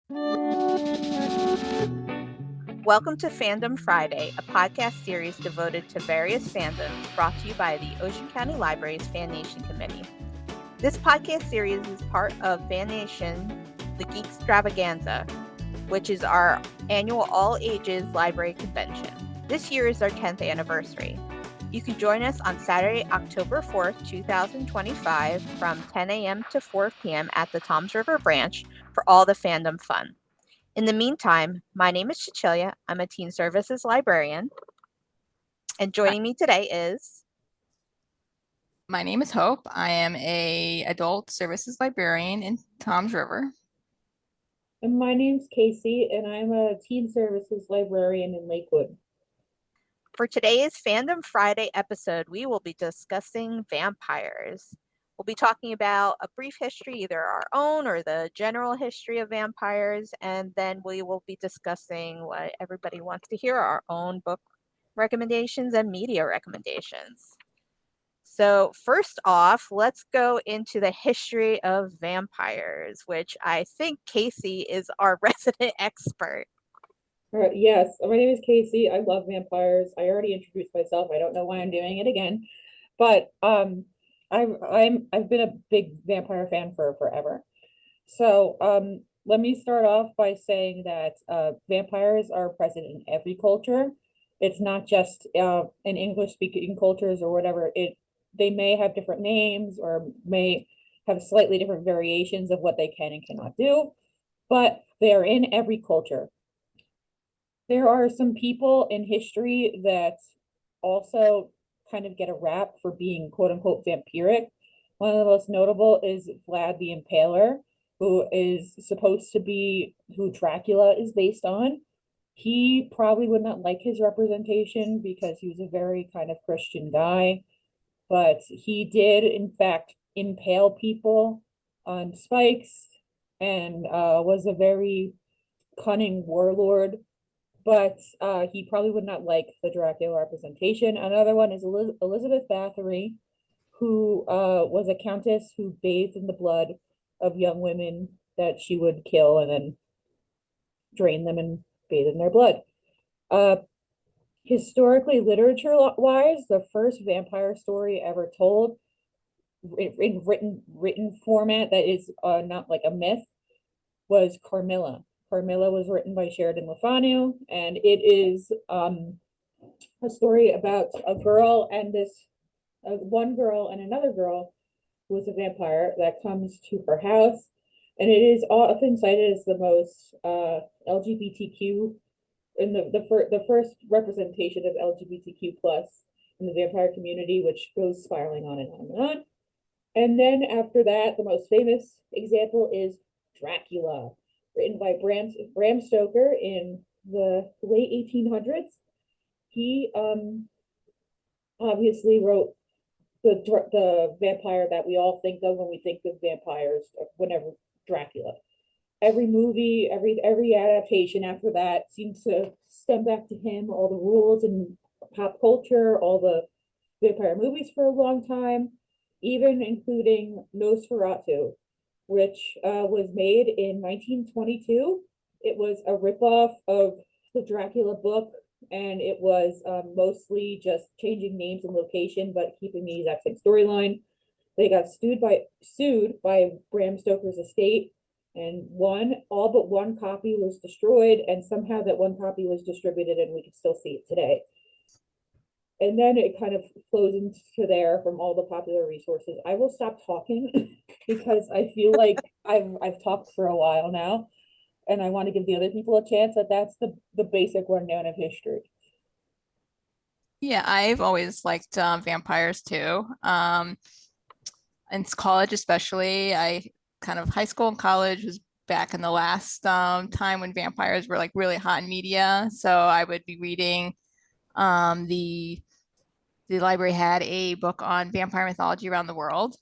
Welcome to Fandom Friday, a podcast series devoted to various fandoms brought to you by the Ocean County Library's Fan Nation Committee. This podcast series is part of Fan Nation, the Geek Extravaganza, which is our annual all-ages library convention. This year is our 10th anniversary. You can join us on Saturday, October 4th, 2025 from 10 a.m. to 4 p.m. at the Toms River Branch for all the fandom fun. In the meantime, my name is Cecilia. I'm a teen services librarian. And joining me today is... My name is Hope. I am a adult services librarian in Toms River. And my name's Casey, and I'm a teen services librarian in Lakewood. For today's Fandom Friday episode, we will be discussing vampires. We'll be talking about a brief history, either our own or the general history of vampires, and then we will be discussing what everybody wants to hear, our own book recommendations and media recommendations. So first off, let's go into the history of vampires, which I think Casey is our resident expert. Yes, my name is Casey. I love vampires. I already introduced myself. I don't know why I'm doing it again, but I've been a big vampire fan for forever. So let me start off by saying that vampires are present in every culture. It's not just in English speaking cultures or whatever. They may have different names or may have slightly different variations of what they can and cannot do, but they are in every culture. There are some people in history that also kind of get a rap for being quote unquote vampiric. One of the most notable is Vlad the Impaler, who is supposed to be who Dracula is based on. He probably would not like his representation because he was a very kind of Christian guy, but he did, in fact, impale people on spikes and was a very cunning warlord, but he probably would not like the Dracula representation. Another one is Elizabeth Bathory, who was a countess who bathed in the blood of young women that she would kill and then drain them and bathe in their blood. Historically, literature-wise, the first vampire story ever told in written format that is not like a myth was Carmilla. Carmilla was written by Sheridan Le Fanu, and it is a story about a girl and one girl and another girl who is a vampire that comes to her house, and it is often cited as the most LGBTQ in the first representation of LGBTQ plus in the vampire community, which goes spiraling on and on and on. And then after that, the most famous example is Dracula, written by Bram Stoker in the late 1800s. He obviously wrote the vampire that we all think of when we think of vampires, whenever Dracula. Every movie, every adaptation after that seems to stem back to him. All the rules in pop culture, all the vampire movies for a long time, even including Nosferatu, which was made in 1922. It was a ripoff of the Dracula book, and it was mostly just changing names and location, but keeping the exact same storyline. They got sued by Bram Stoker's estate, and all but one copy was destroyed, and somehow that one copy was distributed, and we can still see it today. And then it kind of flows into there from all the popular resources. I will stop talking because I feel like I've talked for a while now, and I want to give the other people a chance. That's the basic rundown of history. Yeah, I've always liked vampires too. In college, especially, I kind of high school and college was back in the last time when vampires were like really hot in media. So I would be reading the library had a book on vampire mythology around the world.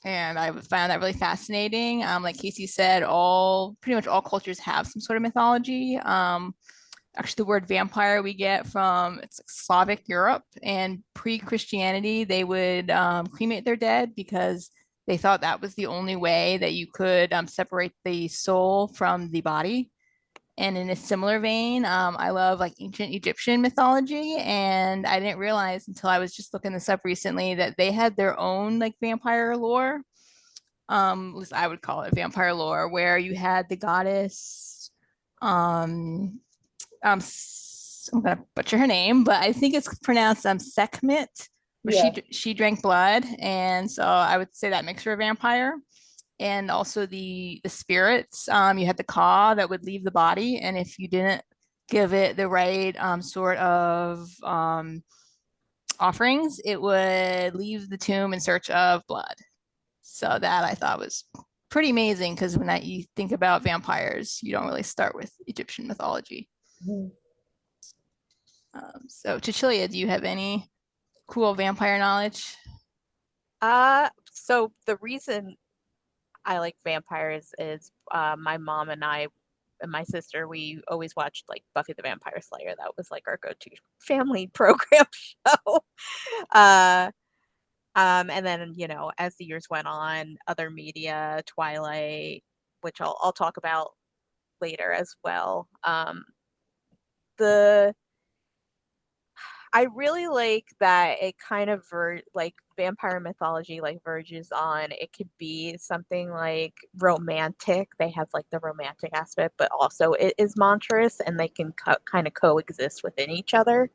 And I found that really fascinating. Like Casey said, pretty much all cultures have some sort of mythology. Actually, the word vampire we get from it's like Slavic Europe, and pre-Christianity, they would cremate their dead because they thought that was the only way that you could separate the soul from the body. And in a similar vein, I love like ancient Egyptian mythology, and I didn't realize until I was just looking this up recently that they had their own like vampire lore. At least I would call it vampire lore, where you had the goddess, I'm gonna butcher her name, but I think it's pronounced Sekhmet, where Yeah. she drank blood, and so I would say that makes her a vampire. And also the spirits, you had the Ka that would leave the body, and if you didn't give it the right sort of offerings, it would leave the tomb in search of blood. So that I thought was pretty amazing, because when you think about vampires, you don't really start with Egyptian mythology. Mhm. So Cecilia, do you have any cool vampire knowledge? So the reason I like vampires is my mom and I and my sister, we always watched like Buffy the Vampire Slayer. That was like our go-to family program show. Uh, and then, you know, as the years went on, other media, Twilight, which I'll talk about later as well. The I really like that it kind of like vampire mythology like verges on it could be something like romantic. They have like the romantic aspect, but also it is monstrous and they can kind of coexist within each other.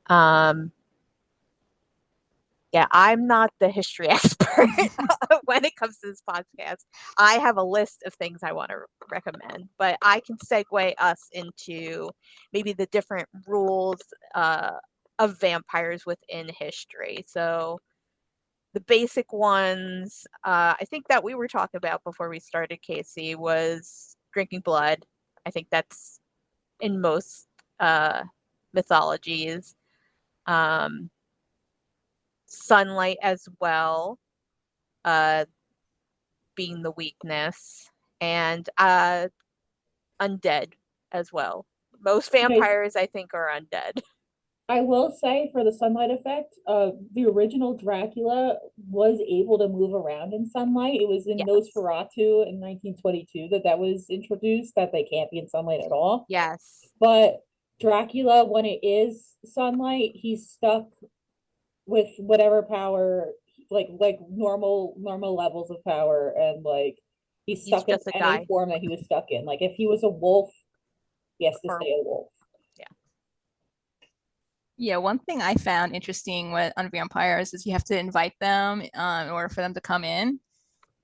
Um, yeah, I'm not the history expert when it comes to this podcast. I have a list of things I want to recommend, but I can segue us into maybe the different rules of vampires within history. So the basic ones, I think that we were talking about before we started, Casey, was drinking blood. I think that's in most mythologies. Um, Sunlight as well, uh, being the weakness, and undead as well. Most Okay, vampires, I think, are undead. I will say for the sunlight effect, the original Dracula was able to move around in sunlight. It was in Yes. Nosferatu in 1922 that was introduced, that they can't be in sunlight at all. Yes. But Dracula, when it is sunlight, he's stuck with whatever power, like normal levels of power, and like he's He's stuck in just a any guy. form that he was stuck in. Like if he was a wolf, he has to Or stay a wolf. yeah. Yeah, one thing I found interesting on vampires is you have to invite them in order for them to come in.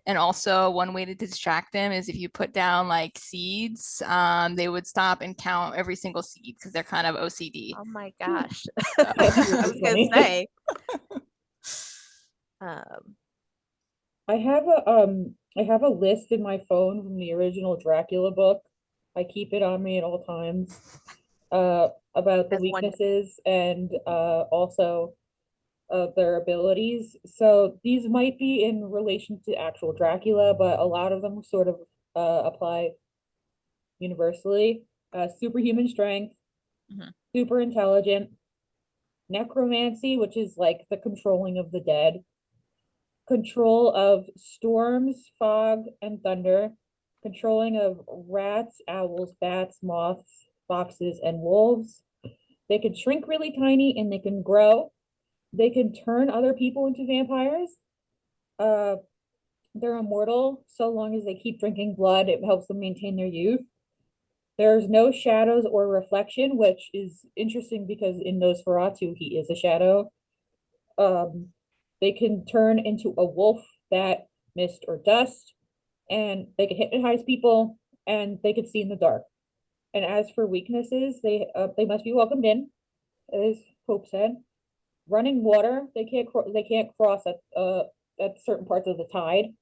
And also, one way to distract them is if you put down like seeds, they would stop and count every single seed because they're kind of OCD. Oh my gosh. So, That's I really was gonna funny. say. Um, I have a list in my phone from the original Dracula book. I keep it on me at all times. About the there's one. weaknesses and also their abilities. So these might be in relation to actual Dracula, but a lot of them sort of apply universally. Superhuman strength, Mhm. super intelligent, necromancy, which is like the controlling of the dead, control of storms, fog, and thunder, controlling of rats, owls, bats, moths, foxes, and wolves. They can shrink really tiny and they can grow. They can turn other people into vampires. Uh, they're immortal so long as they keep drinking blood. It helps them maintain their youth. There's no shadows or reflection, which is interesting because in Nosferatu, he is a shadow. Um, they can turn into a wolf, bat, mist, or dust, and they can hypnotize people, and they can see in the dark. And as for weaknesses, they must be welcomed in, as Pope said. Running water, they can't cross at certain parts of the tide.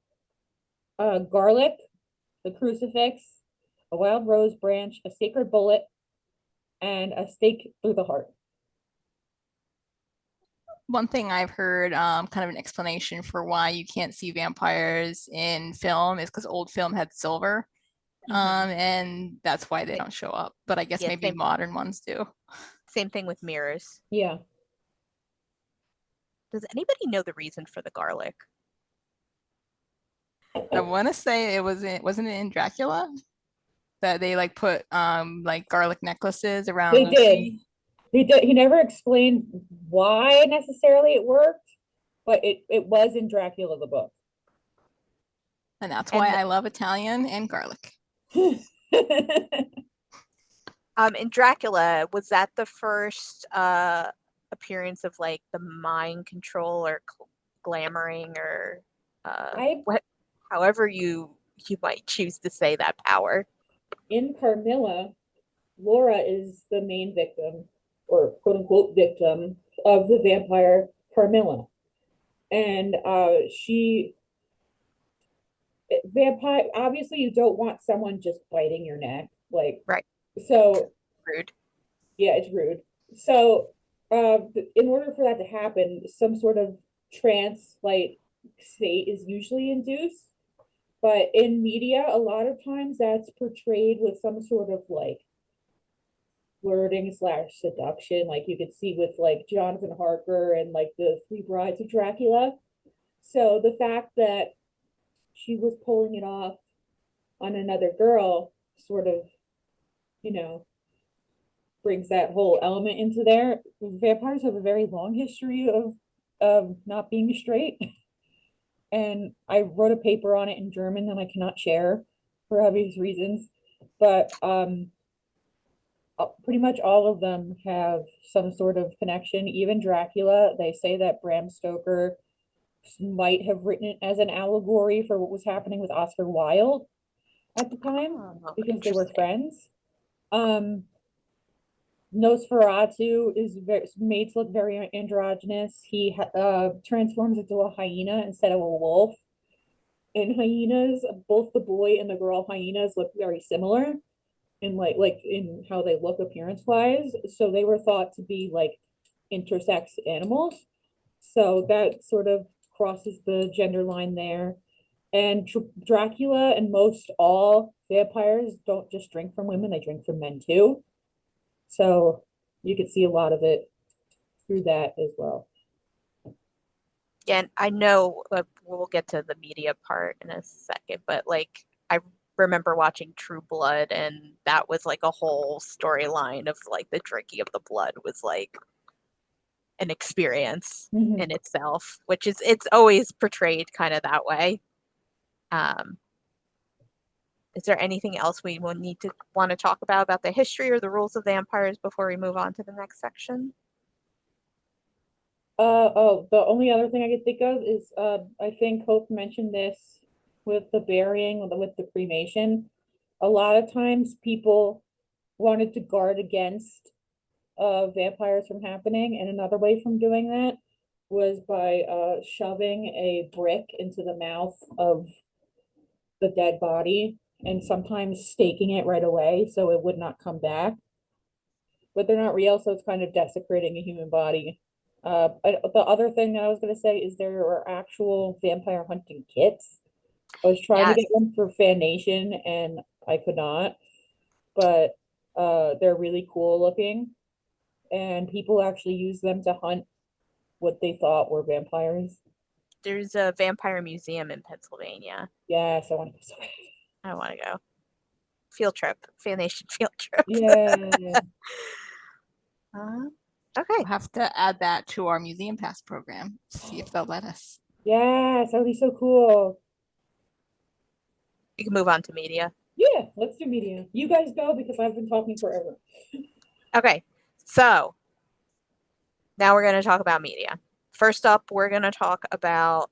Garlic, the crucifix, a wild rose branch, a sacred bullet, and a stake through the heart. one thing I've heard, kind of an explanation for why you can't see vampires in film is because old film had silver, Mhm. and that's why they don't show up. But I guess Yeah, maybe modern ones do. same thing with mirrors. Yeah. Does anybody know the reason for the garlic? I want to say wasn't it in Dracula that they like put like garlic necklaces around They did. Lucy? He never explained why necessarily it worked, but it was in Dracula the book. And that's why And I love Italian and garlic. in Dracula, was that the first appearance of like the mind control or glamoring or I what, however you might choose to say that power? In Carmilla, Laura is the main victim, or quote unquote victim, of the vampire Carmilla. And vampire, obviously, you don't want someone just biting your neck. Like, Right. so, Rude. yeah, it's rude. So, in order for that to happen, some sort of trance like state is usually induced. But in media, a lot of times that's portrayed with some sort of like flirting slash seduction, like you could see with like Jonathan Harker and like the Three Brides of Dracula. So the fact that she was pulling it off on another girl sort of, you know, brings that whole element into there. Vampires have a very long history of not being straight. And I wrote a paper on it in German that I cannot share for obvious reasons. But pretty much all of them have some sort of connection. Even Dracula, they say that Bram Stoker might have written it as an allegory for what was happening with Oscar Wilde at the time because they were friends. Nosferatu is made to look very androgynous. He transforms into a hyena instead of a wolf. And hyenas, both the boy and the girl hyenas look very similar in like in how they look appearance wise. So they were thought to be like intersex animals. So that sort of crosses the gender line there. And Dracula and most all vampires don't just drink from women, they drink from men too. So you could see a lot of it through that as well. Yeah, and I know we'll get to the media part in a second, but like I remember watching True Blood, and that was like a whole storyline of like the drinking of the blood was like an experience in itself, which is it's always portrayed kind of that way. Is there anything else we will need to want to talk about the history or the rules of vampires before we move on to the next section? The only other thing I could think of is I think Hope mentioned this with the burying, with the cremation. A lot of times people wanted to guard against vampires from happening, and another way from doing that was by shoving a brick into the mouth of the dead body and sometimes staking it right away so it would not come back. But they're not real, so it's kind of desecrating a human body. The other thing that I was going to say is there are actual vampire hunting kits. I was trying to get one for Fandom and I could not, but they're really cool looking, and people actually use them to hunt what they thought were vampires. There's a vampire museum in Pennsylvania. Yes, I want to go so bad. I want to go. Field trip, Fandom field trip. Yeah. Okay. We'll have to add that to our museum pass program, see if they'll let us. Yes, that would be so cool. You can move on to media. Yeah, let's do media. You guys go because I've been talking forever. Okay, so now we're going to talk about media. First up, we're going to talk about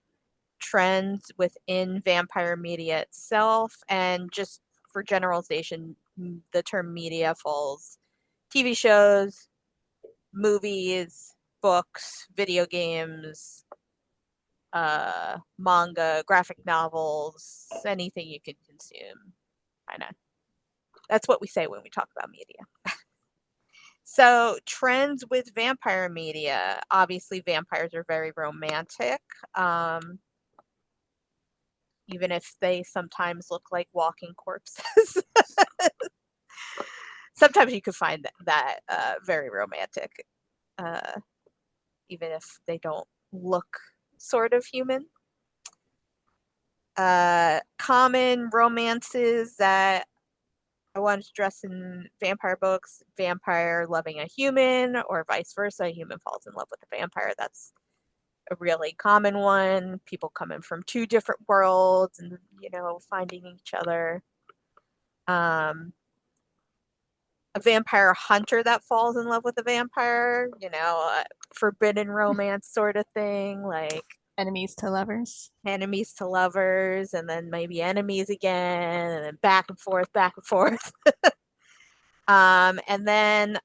trends within vampire media itself, and just for generalization, the term media falls TV shows, movies, books, video games, manga, graphic novels, anything you can consume. Kind of. That's what we say when we talk about media. So, trends with vampire media. Obviously, vampires are very romantic. Even if they sometimes look like walking corpses. Sometimes you could find that very romantic, even if they don't look sort of human. Common romances that I wanted to address in vampire books: vampire loving a human, or vice versa, a human falls in love with a vampire. That's a really common one. People coming from two different worlds and, finding each other. A vampire hunter that falls in love with a vampire, a forbidden romance sort of thing, like Enemies to lovers. enemies to lovers, and then maybe enemies again, and then back and forth, back and forth. And then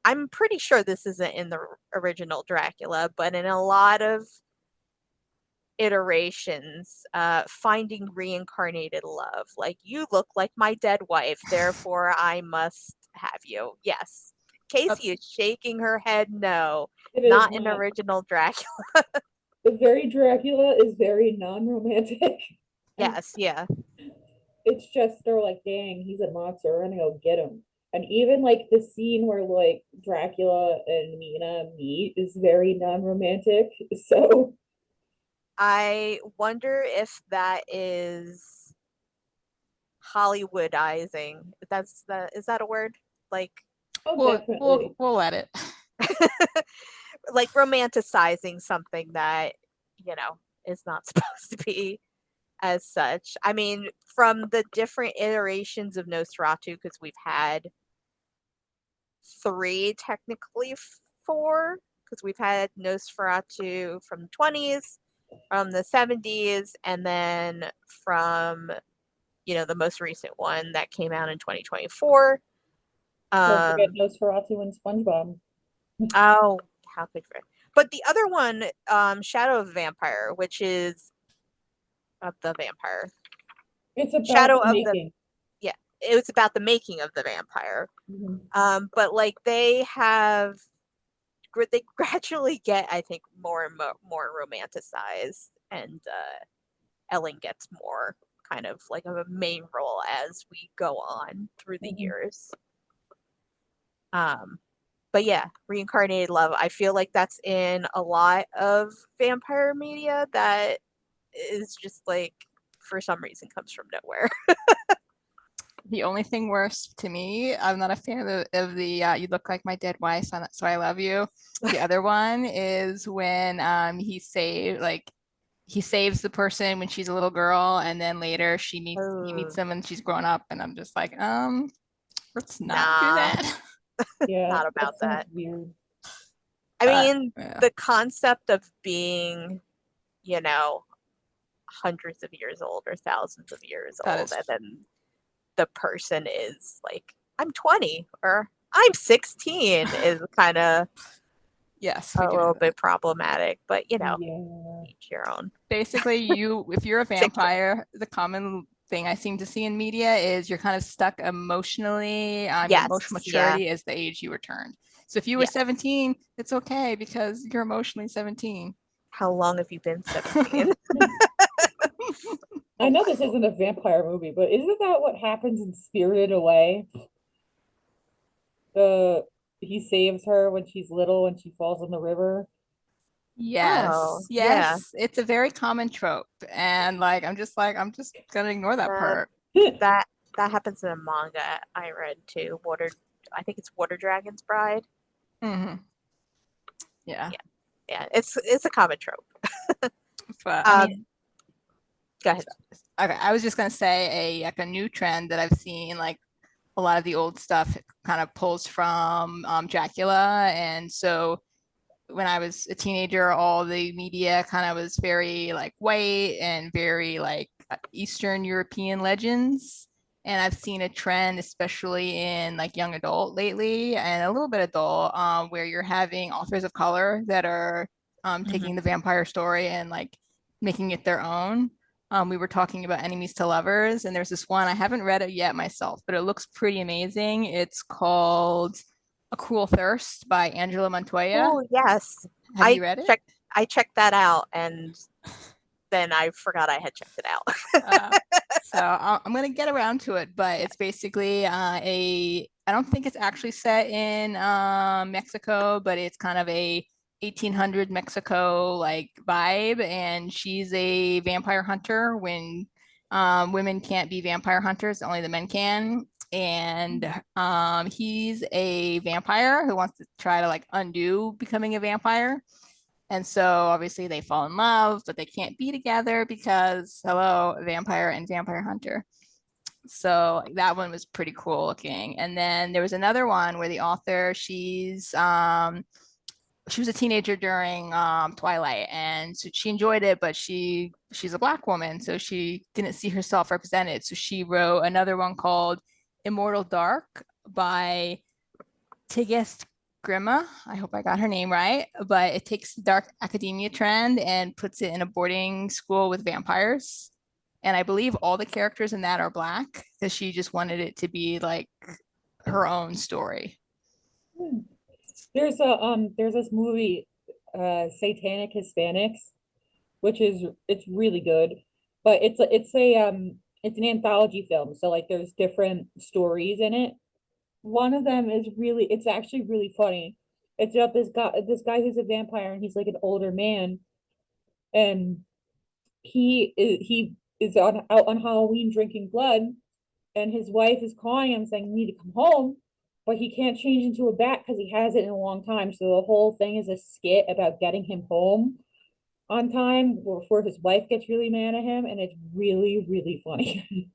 I'm pretty sure this isn't in the original Dracula, but in a lot of iterations, finding reincarnated love. Like, you look like my dead wife, therefore I must have you. Yes. Casey is shaking her head no. Not in original Dracula. The very Dracula is very non-romantic. Yes, yeah. It's just they're like, dang, he's a monster, we're gonna go get him. And even like the scene where like Dracula and Mina meet is very non-romantic. So I wonder if that is Hollywoodizing. Is that a word? Like, we'll let it. Like romanticizing something that, is not supposed to be as such. I mean, from the different iterations of Nosferatu, because we've had 3, technically 4, because we've had Nosferatu from the 20s, from the 70s, and then from, the most recent one that came out in 2024. don't forget Nosferatu and SpongeBob. Oh, how could you? But the other one, Shadow of the Vampire, which is of the vampire. It's about Shadow the of making. It was about the making of the vampire. But like they gradually get, I think, more and more romanticized, and Ellen gets more kind of like a main role as we go on through the years. But yeah, reincarnated love, I feel like that's in a lot of vampire media that is just like, for some reason, comes from nowhere. The only thing worse to me, I'm not a fan of the you look like my dead wife, so I love you. The other one is when he saves the person when she's a little girl, and then later he meets them and she's grown up, and I'm just like, let's not do that. Yeah, not about that. Weird. I mean, the concept of being, hundreds of years old or thousands of years old, and then the person is like, I'm 20 or I'm 16 is kind of yes, a little bit problematic, but each your own. Basically, if you're a vampire, the common thing I seem to see in media is you're kind of stuck emotionally. Emotional maturity is the age you were turned. So if you were 17, it's okay because you're emotionally 17. How long have you been 17? I know this isn't a vampire movie, but isn't that what happens in Spirited Away? He saves her when she's little and she falls in the river. Yes, it's a very common trope, and I'm just gonna ignore that part. That happens in a manga I read too. I think it's Water Dragon's Bride. Yeah, it's a common trope. But I mean, go ahead. Okay, I was just gonna say a new trend that I've seen, like a lot of the old stuff kind of pulls from Dracula, and so when I was a teenager, all the media kind of was very like white and very like Eastern European legends. And I've seen a trend, especially in like young adult lately and a little bit adult, where you're having authors of color that are taking the vampire story and like making it their own. We were talking about enemies to lovers, and there's this one, I haven't read it yet myself, but it looks pretty amazing. It's called A Cruel Thirst by Angela Montoya. Oh, yes. Have you read it? I checked that out, and then I forgot I had checked it out. So I'm going to get around to it, but it's basically I don't think it's actually set in Mexico, but it's kind of a 1800 Mexico like vibe, and she's a vampire hunter when women can't be vampire hunters, only the men can. And he's a vampire who wants to try to like undo becoming a vampire. And so obviously they fall in love, but they can't be together because hello, vampire and vampire hunter. So that one was pretty cool looking. And then there was another one where the author, she was a teenager during Twilight, and so she enjoyed it, but she's a Black woman, so she didn't see herself represented. So she wrote another one called Immortal Dark by Tigist Grima. I hope I got her name right, but it takes the dark academia trend and puts it in a boarding school with vampires. And I believe all the characters in that are Black because she just wanted it to be like her own story. There's this movie, Satanic Hispanics, which it's really good, but it's an anthology film, so like there's different stories in it. One of them it's actually really funny. It's about this guy who's a vampire, and he's like an older man, and he is out on Halloween drinking blood, and his wife is calling him saying, "You need to come home," but he can't change into a bat because he has it in a long time. So the whole thing is a skit about getting him home on time before his wife gets really mad at him, and it's really, really funny.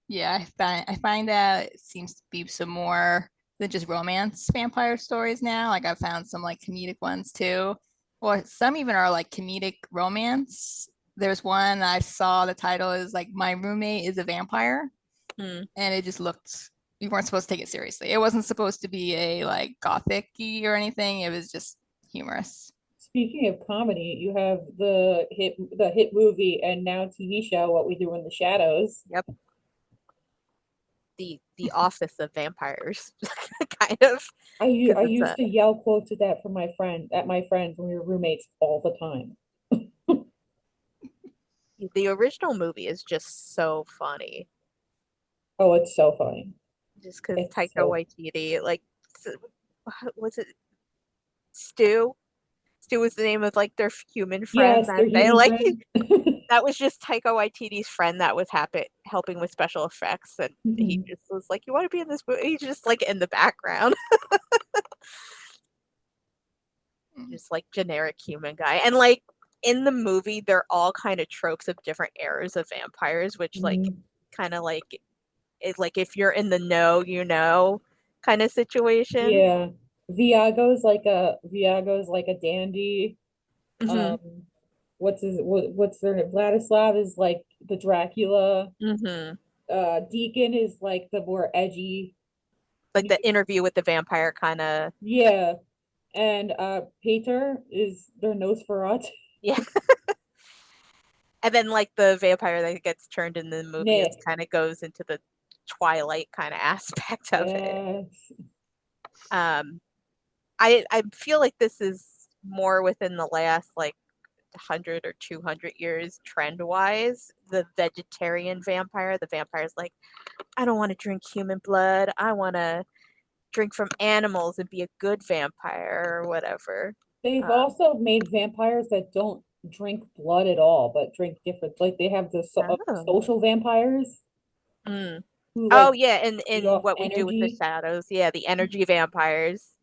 Yeah, I find that it seems to be some more than just romance vampire stories now. Like I've found some like comedic ones too, or some even are like comedic romance. There's one I saw, the title is like My Roommate is a Vampire, Hmm. and it just looked, you weren't supposed to take it seriously. It wasn't supposed to be a like gothic-y or anything. It was just humorous. Speaking of comedy, you have the hit movie and now TV show What We Do in the Shadows. Yep. The office of vampires, kind of. I 'Cause it's used a to yell quotes of that from my friends when we were roommates all the time. the original movie is just so funny. Oh, it's so funny. Just because It's Taika so Waititi, like, was it Stu? Stu was the name of like their human friend yes, that they're they human like. friends. That was just Taika Waititi's friend that was helping with special effects, and he Mhm. just was like, "You want to be in this movie?" He's just like in the background, just like generic human guy. And like in the movie, they're all kind of tropes of different eras of vampires, which like Mhm. kind of like it, like if you're in the know, you know, kind of situation. Yeah. Viago's like a dandy. Hmm. Um, what's their name? Vladislav is like the Dracula. Hmm. Deacon is like the more edgy. Like the interview with the vampire kind of. Yeah. And Peter is their Nosferatu. Yeah. And then like the vampire that gets turned in the movie is Nick. kind of goes into the Twilight kind of aspect of it. Yes. Um, I feel like this is more within the last like 100 or 200 years trend wise. The vegetarian vampire, the vampire's like, I don't want to drink human blood. I want to drink from animals and be a good vampire or whatever. They've also made vampires that don't drink blood at all, but drink different. Like they have the Oh. social vampires Mm. who Oh like yeah, feed in off What We Do with the energy. Shadows. Yeah, the energy vampires.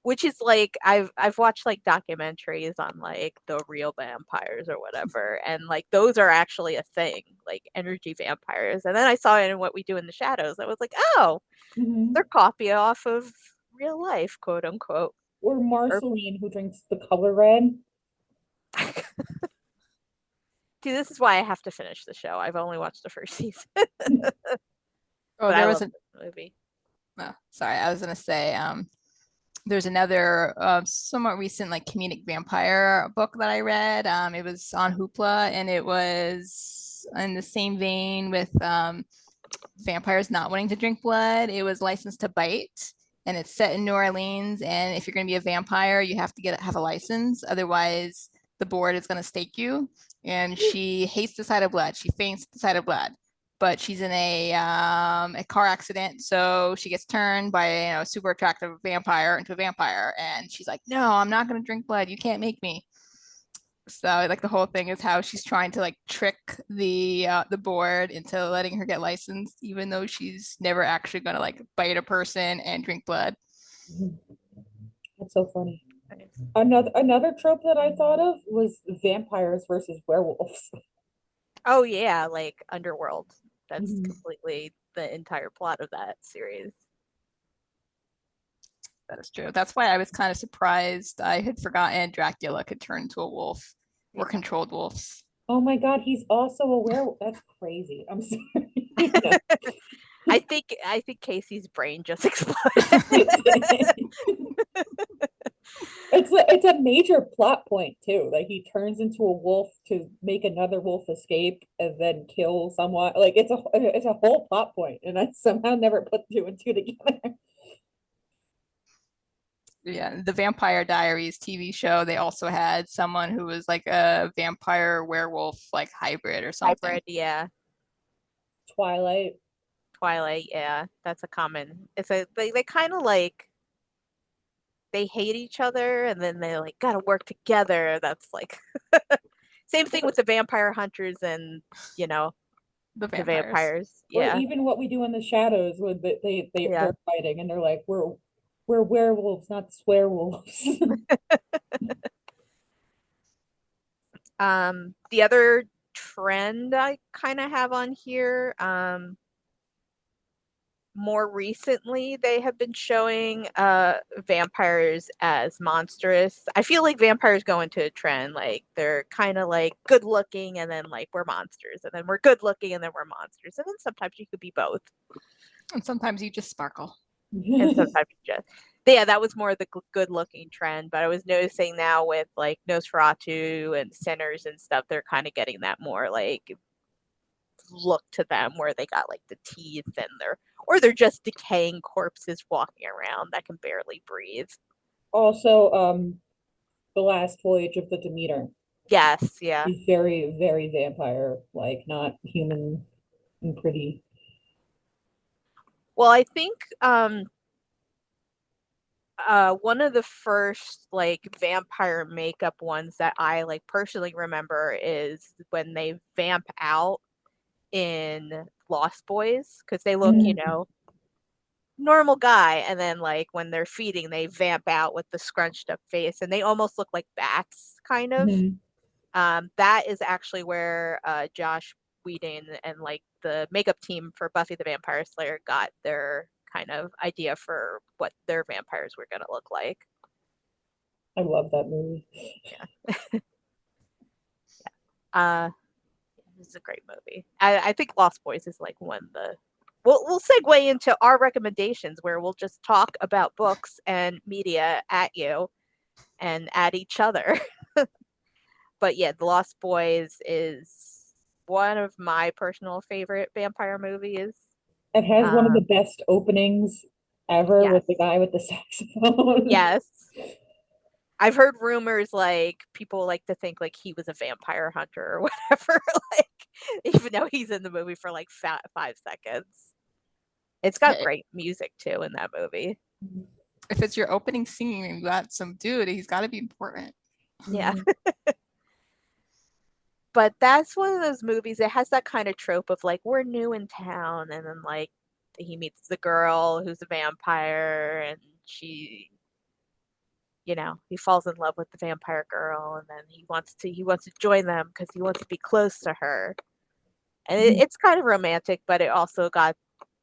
Which is like I've watched like documentaries on like the real vampires or whatever, and like those are actually a thing, like energy vampires. And then I saw it in What We Do in the Shadows. I was like, oh, they're Mhm. copy off of real life, quote unquote. Or Or Marceline who drinks the color red. see, this is why I have to finish the show. I've only watched the first season, but Oh, I there love was a, the movie. oh, sorry, I was gonna say, there's another somewhat recent like comedic vampire book that I read. It was on Hoopla, and it was in the same vein with vampires not wanting to drink blood. It was Licensed to Bite, and it's set in New Orleans. And if you're going to be a vampire, you have to have a license. Otherwise, the board is going to stake you. And she hates the sight of blood. She faints at the sight of blood. but she's in a car accident, so she gets turned by a super attractive vampire into a vampire, and she's like, no, I'm not going to drink blood, you can't make me. So like the whole thing is how she's trying to like trick the board into letting her get licensed, even though she's never actually going to like bite a person and drink blood. That's so funny. Another trope that I thought of was vampires versus werewolves. Oh yeah, like Underworld. That's Mhm. completely the entire plot of that series. That is true. That's why I was kind of surprised. I had forgotten Dracula could turn into a wolf or Yeah. controlled wolves. Oh my God, he's also a werewolf. That's crazy. I'm sorry. No. I think Casey's brain just exploded. It's a major plot point too. Like he turns into a wolf to make another wolf escape and then kill someone. Like it's a whole plot point, and I somehow never put two and two together. Yeah, the Vampire Diaries TV show, they also had someone who was like a vampire werewolf like hybrid or something. Hybrid, yeah. Twilight. Twilight, yeah. That's a common. It's a they kind of like they hate each other and then they like gotta work together. That's like same thing with the vampire hunters and The the vampires. vampires. Or Yeah. even What We Do in the Shadows, when Yeah. they're fighting and they're like, we're werewolves, not swearwolves. The other trend I kind of have on here, more recently they have been showing vampires as monstrous. I feel like vampires go into a trend, like they're kind of like good looking and then like we're monsters, and then we're good looking and then we're monsters, and then sometimes you could be both, And sometimes you just sparkle. and sometimes you just yeah, that was more the good looking trend. But I was noticing now with like Nosferatu and Sinners and stuff, they're kind of getting that more like look to them where they got like the teeth and they're just decaying corpses walking around that can barely breathe. Also, The Last Voyage of the Demeter. Yes, yeah. He's very, very vampire, like not human and pretty. Well, I think one of the first like vampire makeup ones that I like personally remember is when they vamp out in Lost Boys, because they look, normal guy, and then like when they're feeding they vamp out with the scrunched up face and they almost look like bats kind of. Mhm. That is actually where Josh Whedon and like the makeup team for Buffy the Vampire Slayer got their kind of idea for what their vampires were going to look like. I love that movie. Yeah. This is a great movie. I think Lost Boys is like one of the we'll segue into our recommendations where we'll just talk about books and media at you and at each other. But yeah, The Lost Boys is one of my personal favorite vampire movies. It has one of the best openings ever with the Yes. guy with the saxophone. Yes. I've heard rumors like people like to think like he was a vampire hunter or whatever, like even though he's in the movie for like 5 seconds. It's got great music too in that movie. If it's your opening scene and you got some dude, he's got to be important. Yeah. But that's one of those movies that has that kind of trope of like we're new in town and then like he meets the girl who's a vampire and she he falls in love with the vampire girl and then he wants to join them because he wants to be close to her. And it's kind of romantic, but it also got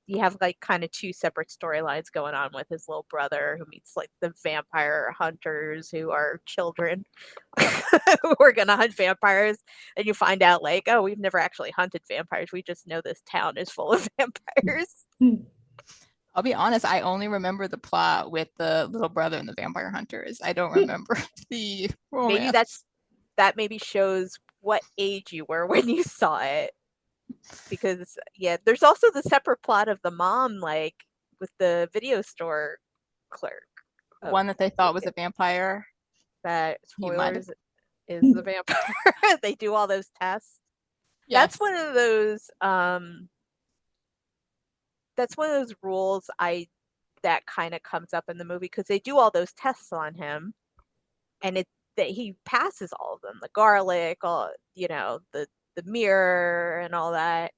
you have like kind of two separate storylines going on with his little brother who meets like the vampire hunters who are children who are gonna hunt vampires, and you find out like, oh, we've never actually hunted vampires, we just know this town is full of vampires. I'll be honest, I only remember the plot with the little brother and the vampire hunters. I don't remember the romance. Maybe that maybe shows what age you were when you saw it. Because yeah, there's also the separate plot of the mom, like with the video store clerk. One that they thought was a vampire. That spoilers is the vampire. They do all those tests. Yes. That's one of those that's one of those rules that kind of comes up in the movie, because they do all those tests on him, and that he passes all of them, the garlic, all, the mirror and all that.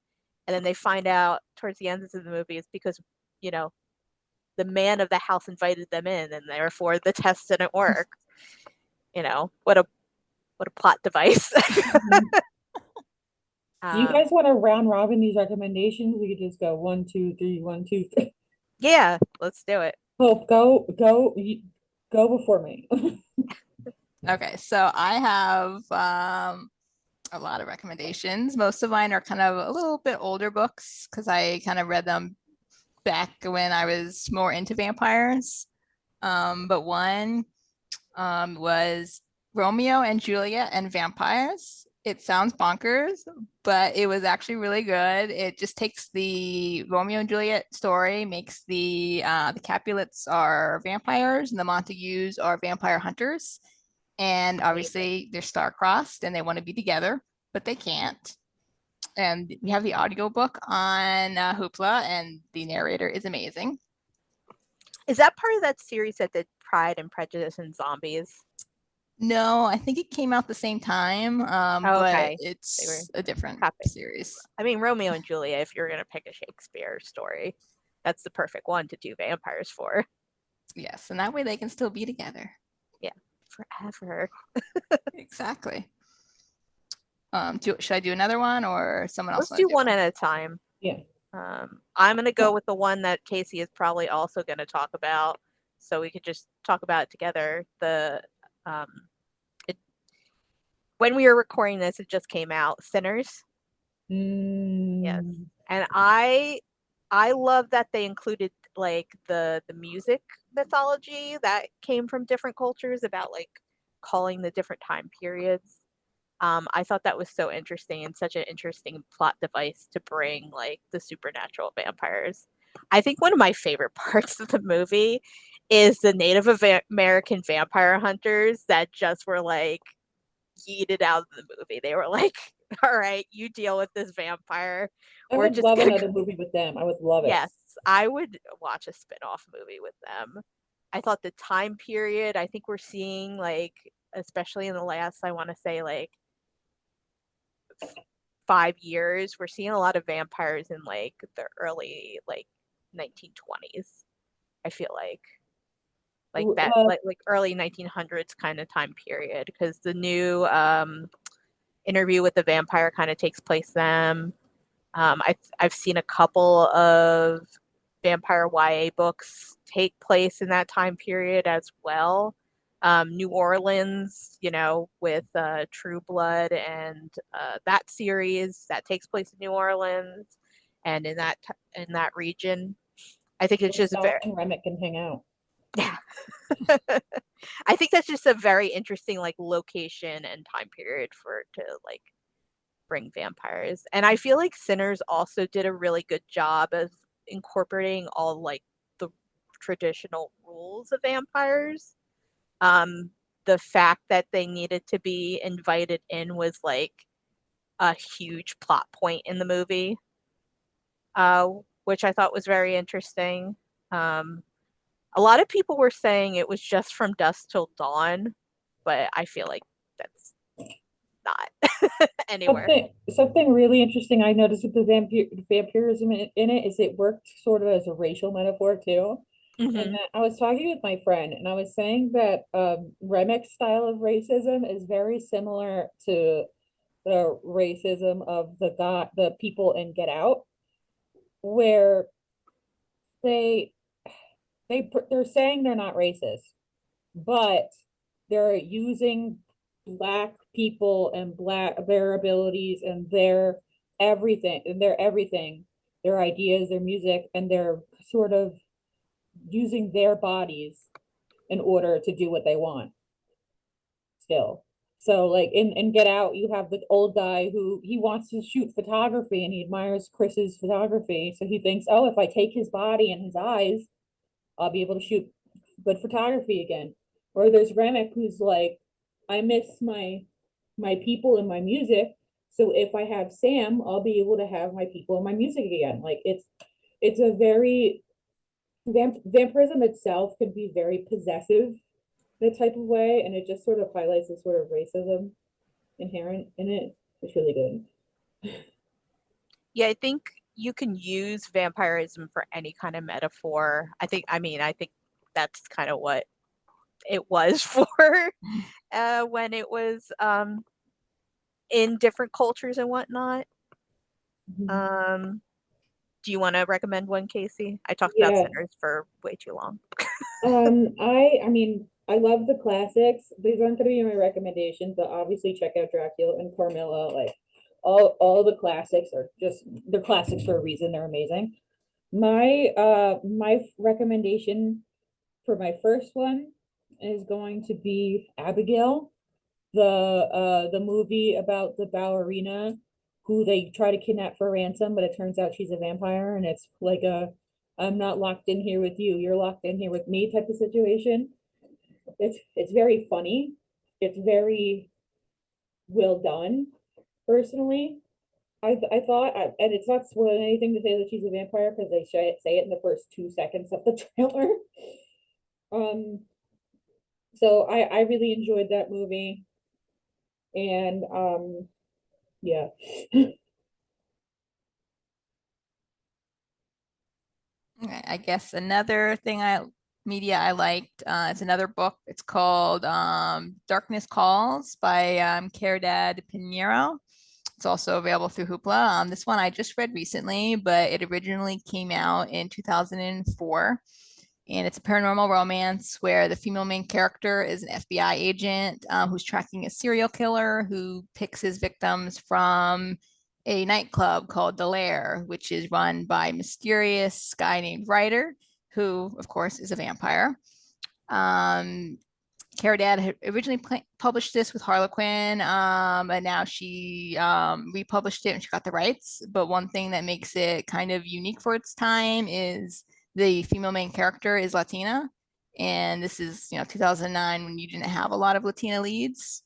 And then they find out towards the end of the movie it's because, the man of the house invited them in, and therefore the test didn't work. What a plot device. Do you guys want to round robin these recommendations? We could just go 1, 2, 3, 1, 2, 3. Yeah, let's do it. Hope, go before me. Okay, so I have a lot of recommendations. Most of mine are kind of a little bit older books because I kind of read them back when I was more into vampires. But one was Romeo and Juliet and Vampires. It sounds bonkers, but it was actually really good. It just takes the Romeo and Juliet story, makes the Capulets are vampires and the Montagues are vampire hunters. And obviously they're star-crossed and they want to be together, but they can't. And we have the audiobook on Hoopla, and the narrator is amazing. Is that part of that series that did Pride and Prejudice and Zombies? No, I think it came out the same time, Okay. but it's a different series. I mean, Romeo and Juliet, if you're going to pick a Shakespeare story, that's the perfect one to do vampires for. Yes, and that way they can still be together. Yeah, forever. Exactly. Should I do another one or someone else? Let's do one at a time. Yeah. I'm going to go with the one that Casey is probably also going to talk about, so we could just talk about it together. When we were recording this, it just came out, Sinners. Yes. And I love that they included like the music mythology that came from different cultures about like calling the different time periods. I thought that was so interesting and such an interesting plot device to bring like the supernatural vampires. I think one of my favorite parts of the movie is the Native American vampire hunters that just were like yeeted out of the movie. They were like, all right, you deal with this vampire. I would love another movie with them. I would love it. Yes, I would watch a spin-off movie with them. I thought the time period, I think we're seeing like, especially in the last, I want to say like 5 years, we're seeing a lot of vampires in like the early like 1920s. I feel like that like early 1900s kind of time period, because the new Interview with the Vampire kind of takes place then. I've seen a couple of vampire YA books take place in that time period as well. New Orleans, with True Blood and that series that takes place in New Orleans and in that region. I think it's just very Remick can hang out. Yeah. I think that's just a very interesting like location and time period to like bring vampires. And I feel like Sinners also did a really good job of incorporating all like the traditional rules of vampires. The fact that they needed to be invited in was like a huge plot point in the movie, which I thought was very interesting. A lot of people were saying it was just from dusk till dawn, but I feel like that's not anywhere. Something really interesting I noticed with the vampirism in it is it worked sort of as a racial metaphor too. Mm-hmm. And I was talking with my friend, and I was saying that Remick's style of racism is very similar to the racism of the people in Get Out, where they're saying they're not racist, but they're using Black people and their abilities and their everything, their ideas, their music, and they're sort of using their bodies in order to do what they want still. So like in Get Out, you have the old guy who he wants to shoot photography and he admires Chris's photography. So he thinks, oh, if I take his body and his eyes, I'll be able to shoot good photography again. Or there's Remick who's like, I miss my people and my music. So if I have Sam, I'll be able to have my people and my music again. Like it's it's a very vampirism itself can be very possessive in a type of way, and it just sort of highlights the sort of racism inherent in it. It's really good. Yeah, I think you can use vampirism for any kind of metaphor. I think that's kind of what it was for when it was in different cultures and whatnot. Um, do you want to recommend one, Casey? I talked about Yeah. Sinners for way too long. I mean, I love the classics. These aren't going to be my recommendations, but obviously check out Dracula and Carmilla. Like all the classics are just they're classics for a reason. They're amazing. My recommendation for my first one is going to be Abigail, the movie about the ballerina who they try to kidnap for ransom, but it turns out she's a vampire, and it's like a I'm not locked in here with you, you're locked in here with me type of situation. It's very funny. It's very well done, personally. I thought, and it's not spoiling anything to say that she's a vampire because they say it in the first 2 seconds of the trailer. Um, so I really enjoyed that movie, and yeah. Okay, I guess another thing media I liked, it's another book. It's called Darkness Calls by Caridad Pinheiro. It's also available through Hoopla. This one I just read recently, but it originally came out in 2004. And it's a paranormal romance where the female main character is an FBI agent who's tracking a serial killer who picks his victims from a nightclub called The Lair, which is run by a mysterious guy named Ryder, who, of course, is a vampire. Caridad had originally published this with Harlequin, and now she republished it and she got the rights. But one thing that makes it kind of unique for its time is the female main character is Latina. And this is, 2009 when you didn't have a lot of Latina leads.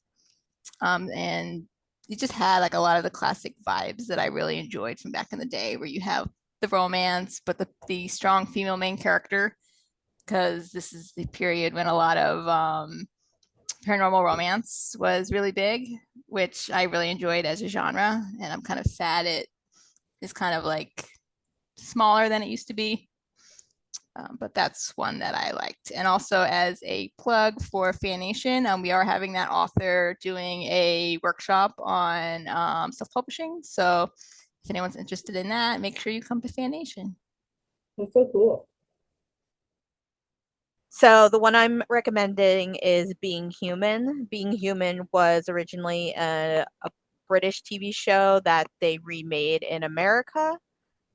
And it just had like a lot of the classic vibes that I really enjoyed from back in the day, where you have the romance, but the strong female main character, because this is the period when a lot of paranormal romance was really big, which I really enjoyed as a genre. And I'm kind of sad it is kind of like smaller than it used to be. But that's one that I liked. And also as a plug for FanNation, we are having that author doing a workshop on self-publishing. So if anyone's interested in that, make sure you come to FanNation. That's so cool. So the one I'm recommending is Being Human. Being Human was originally a British TV show that they remade in America.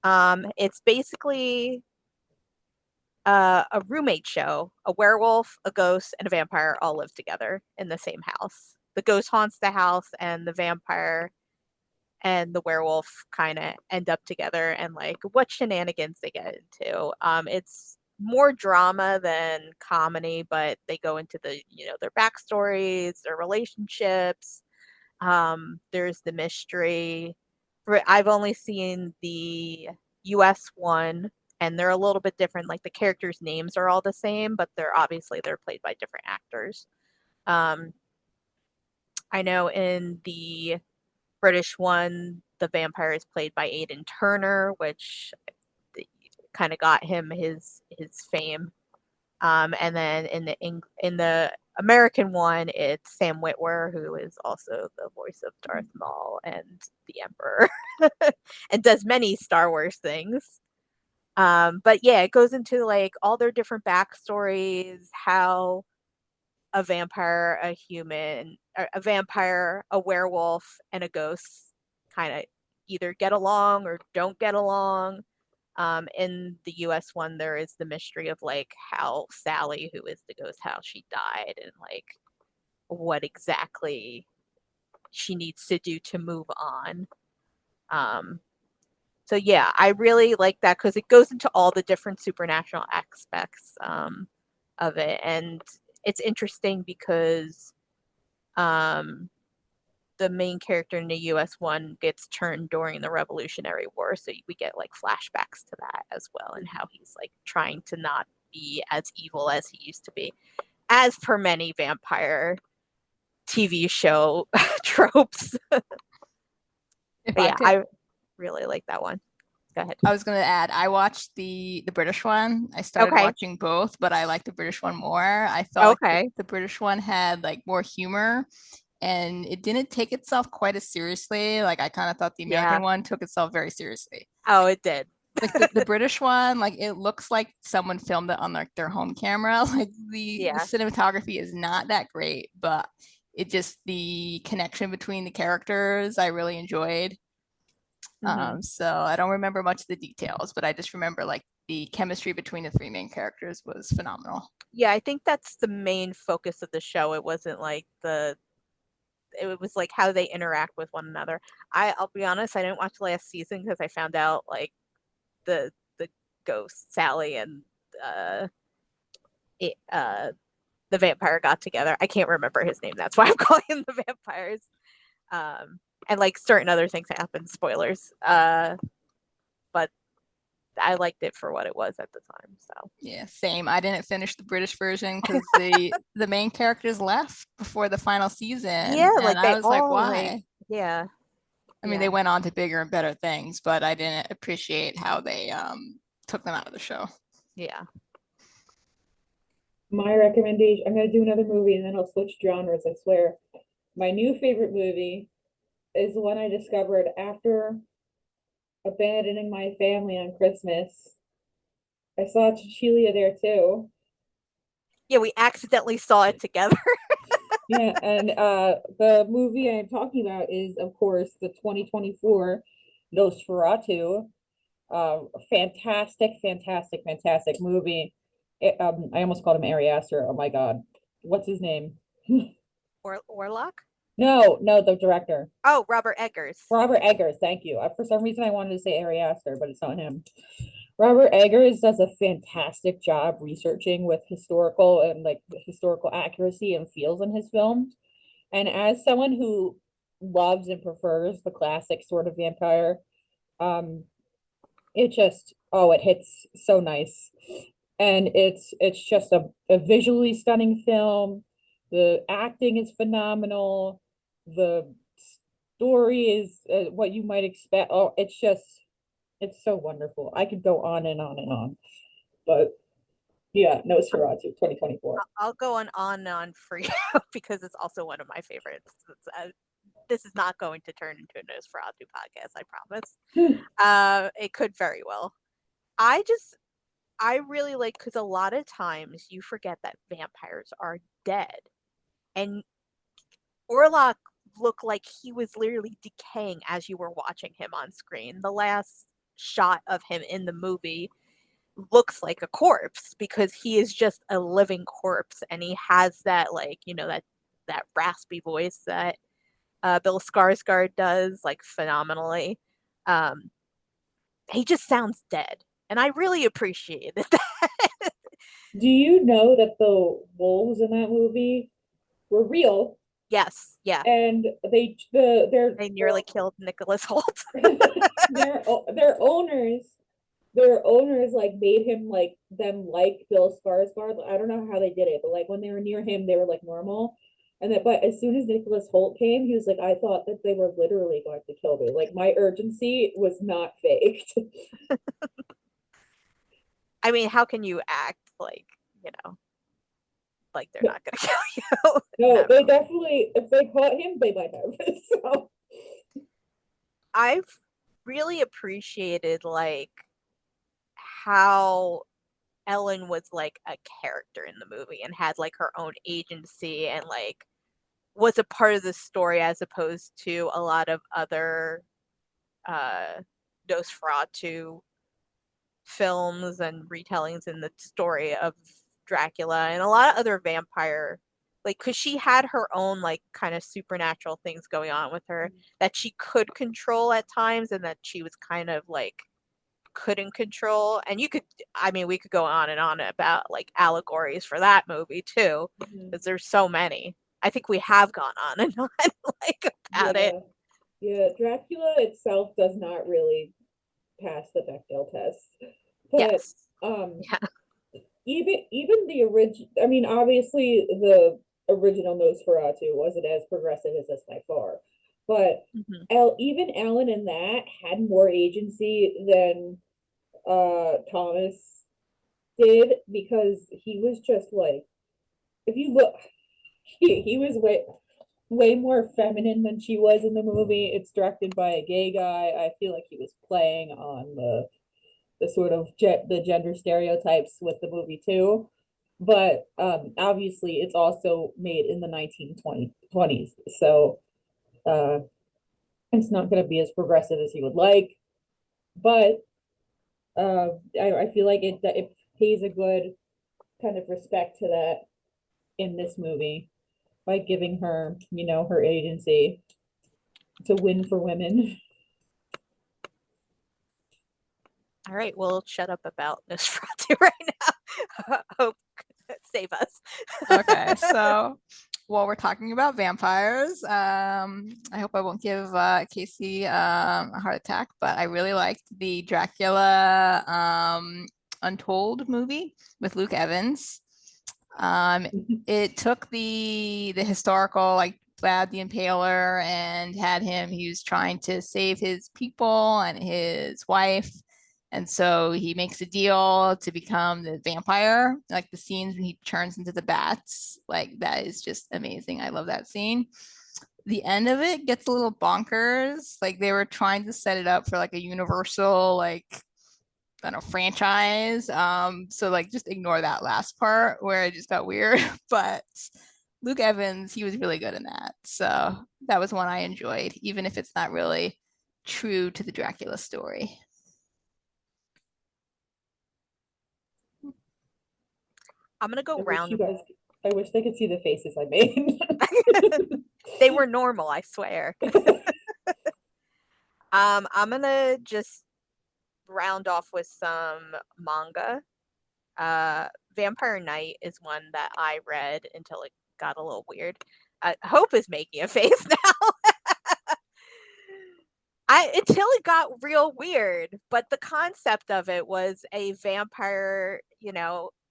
It's basically a roommate show. A werewolf, a ghost, and a vampire all live together in the same house. The ghost haunts the house, and the vampire and the werewolf kind of end up together, and like what shenanigans they get into. It's more drama than comedy, but they go into their backstories, their relationships. There's the mystery. I've only seen the US one, and they're a little bit different. Like the characters' names are all the same, but they're played by different actors. Um, I know in the British one, the vampire is played by Aidan Turner, which kind of got him his fame. And then in the American one, it's Sam Witwer, who is also the voice of Darth Maul and the Emperor, and does many Star Wars things. But yeah, it goes into like all their different backstories, how a vampire, a human, a vampire, a werewolf, and a ghost kind of either get along or don't get along. In the US one, there is the mystery of like how Sally, who is the ghost, how she died, and like what exactly she needs to do to move on. Um, so yeah, I really like that because it goes into all the different supernatural aspects of it, and it's interesting because um, the main character in the US one gets turned during the Revolutionary War, so we get like flashbacks to that as well, and how he's like trying to not be as evil as he used to be, as per many vampire TV show tropes. I really like that one. Go ahead. I was going to add, I watched the British one. I started watching both, but I like the British one more. I thought the British one had like more humor, and it didn't take itself quite as seriously. Like I kind of thought the American one took itself very seriously. Oh, it did. Like the British one, like it looks like someone filmed it on like their home camera. Like the cinematography is not that great, but it just, the connection between the characters I really enjoyed. So I don't remember much of the details, but I just remember like the chemistry between the three main characters was phenomenal. Yeah, I think that's the main focus of the show. It wasn't like it was like how they interact with one another. I'll be honest, I didn't watch the last season because I found out like the ghost Sally and the vampire got together. I can't remember his name. That's why I'm calling him the vampires. And like certain other things happen, spoilers. But I liked it for what it was at the time. So yeah, same. I didn't finish the British version because the main characters left before the final season. Yeah, and like I was like, why? Like, yeah. I mean, they went on to bigger and better things, but I didn't appreciate how they took them out of the show. Yeah. My recommendation, I'm going to do another movie and then I'll switch genres, I swear. My new favorite movie is the one I discovered after abandoning my family on Christmas. I saw Cecilia there too. Yeah, we accidentally saw it together. Yeah, and the movie I'm talking about is, of course, the 2024 Nosferatu. Fantastic movie. I almost called him Ari Aster. Oh my God. What's his name? Warlock? No, the director. Oh, Robert Eggers. Robert Eggers, thank you. For some reason I wanted to say Ari Aster, but it's not him. Robert Eggers does a fantastic job researching with historical and like historical accuracy and feels in his films. And as someone who loves and prefers the classic sort of vampire, it just, it hits so nice. And it's just a visually stunning film. The acting is phenomenal. The story is what you might expect. Oh, it's so wonderful. I could go on and on and on. But yeah, Nosferatu 2024. I'll go on for you because it's also one of my favorites. This is not going to turn into a Nosferatu podcast, I promise. It could very well. I really like, because a lot of times you forget that vampires are dead. And Orlok looked like he was literally decaying as you were watching him on screen. The last shot of him in the movie looks like a corpse because he is just a living corpse, and he has that, like, that raspy voice that Bill Skarsgård does like phenomenally. He just sounds dead, and I really appreciated that. Do you know that the wolves in that movie were real? Yes, yeah. And they nearly killed Nicholas Hoult. their owners like made him like Bill Skarsgård. I don't know how they did it, but like when they were near him, they were like normal. But as soon as Nicholas Hoult came, he was like, I thought that they were literally going to kill me. Like my urgency was not faked. I mean, how can you act like, like they're not going to kill you? No, they definitely, if they caught him, they might have. So I've really appreciated like how Ellen was like a character in the movie and had like her own agency and like was a part of the story, as opposed to a lot of other Nosferatu films and retellings in the story of Dracula and a lot of other vampire, like, because she had her own like kind of supernatural things going on with her that she could control at times, and that she was kind of like couldn't control. And we could go on and on about like allegories for that movie too, because there's so many. I think we have gone on and on like about it. Yeah, Dracula itself does not really pass the Bechdel test. But Yes. Yeah. even the original, I mean, obviously the original Nosferatu wasn't as progressive as this by far, but Mhm. Even Alan in that had more agency than Thomas did, because he was just like, if you look, he was way more feminine than she was in the movie. It's directed by a gay guy. I feel like he was playing on the sort of the gender stereotypes with the movie too. But obviously, it's also made in the 1920s, so uh, it's not going to be as progressive as you would like. But I feel like it pays a good kind of respect to that in this movie by giving her, her agency to win for women. All right, we'll shut up about Nosferatu right now. Hope save us. Okay, so while we're talking about vampires, I hope I won't give Casey a heart attack, but I really liked the Dracula Untold movie with Luke Evans. It took the historical, like Vlad the Impaler, and had him, he was trying to save his people and his wife. And so he makes a deal to become the vampire. Like the scenes when he turns into the bats, like that is just amazing. I love that scene. The end of it gets a little bonkers. Like they were trying to set it up for like a universal, like, I don't know, franchise. So like just ignore that last part where it just got weird. But Luke Evans, he was really good in that. So that was one I enjoyed, even if it's not really true to the Dracula story. I'm gonna go I wish round. you guys, I wish they could see the faces I made. They were normal, I swear. I'm gonna just round off with some manga. Vampire Knight is one that I read until it got a little weird. Hope is making a face now. Until it got real weird, but the concept of it was a vampire,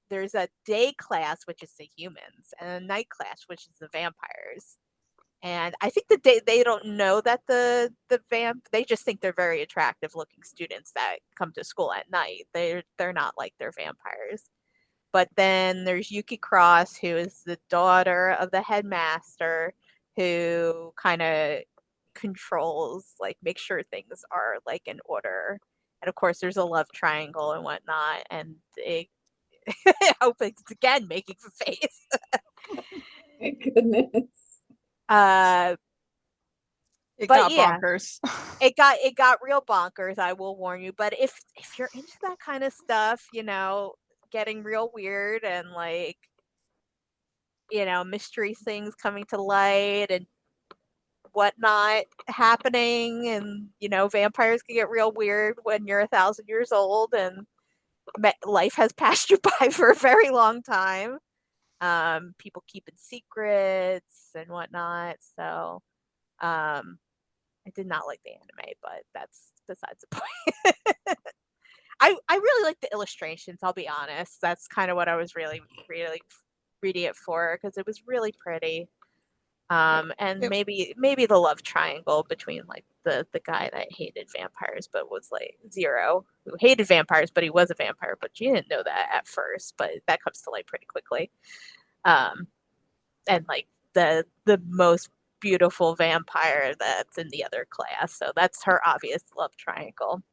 there's a day class, which is the humans, and a night class, which is the vampires. And I think that they don't know that they just think they're very attractive looking students that come to school at night. They're not like they're vampires. But then there's Yuki Cross, who is the daughter of the headmaster, who kind of controls, like, make sure things are like in order. And of course, there's a love triangle and whatnot. And I hope it's again making the face. My goodness. It But got yeah, bonkers. it got real bonkers. I will warn you. But if you're into that kind of stuff, getting real weird and like mystery things coming to light and whatnot happening, and vampires can get real weird when you're 1,000 years old and life has passed you by for a very long time. People keeping secrets and whatnot. So I did not like the anime, but that's besides the point. I really like the illustrations, I'll be honest. That's kind of what I was really, really reading it for, because it was really pretty. And It, maybe the love triangle between like the guy that hated vampires but was like Zero, who hated vampires but he was a vampire, but you didn't know that at first, but that comes to light pretty quickly. Um, and like the most beautiful vampire that's in the other class, so that's her obvious love triangle.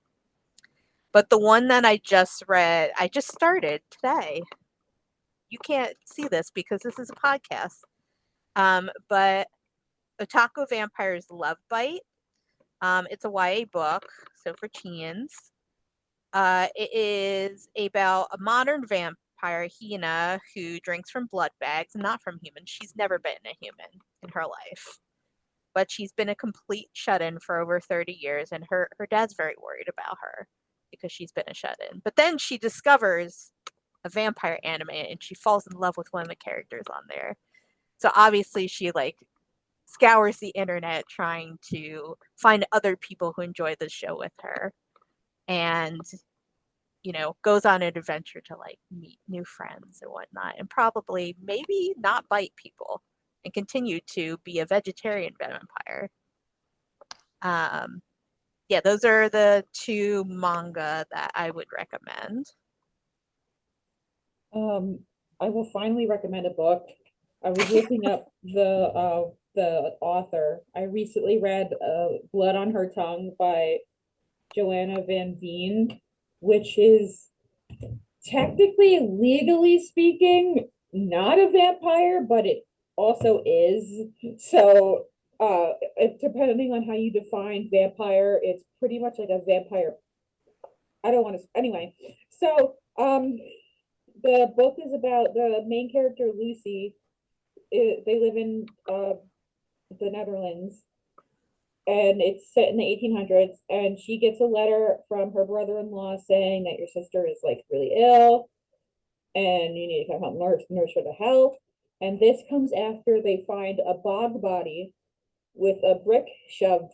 But the one that I just read, I just started today. You can't see this because this is a podcast. But Otaku Vampire's Love Bite. It's a YA book, so for teens. It is about a modern vampire, Hina, who drinks from blood bags and not from humans. She's never been a human in her life, but she's been a complete shut-in for over 30 years, and her dad's very worried about her because she's been a shut-in. But then she discovers a vampire anime, and she falls in love with one of the characters on there. So obviously she like scours the internet trying to find other people who enjoy the show with her, and goes on an adventure to like meet new friends and whatnot, and probably maybe not bite people and continue to be a vegetarian vampire. Yeah, those are the two manga that I would recommend. I will finally recommend a book. I was looking up the author. I recently read Blood on Her Tongue by Joanna Van Veen, which is technically, legally speaking, not a vampire, but it also is. So, depending on how you define vampire, it's pretty much like a vampire. I don't want to. Anyway, so the book is about the main character Lucy. They live in the Netherlands, and it's set in the 1800s. And she gets a letter from her brother-in-law saying that your sister is like really ill, and you need to come help nurse her to health. And this comes after they find a bog body with a brick shoved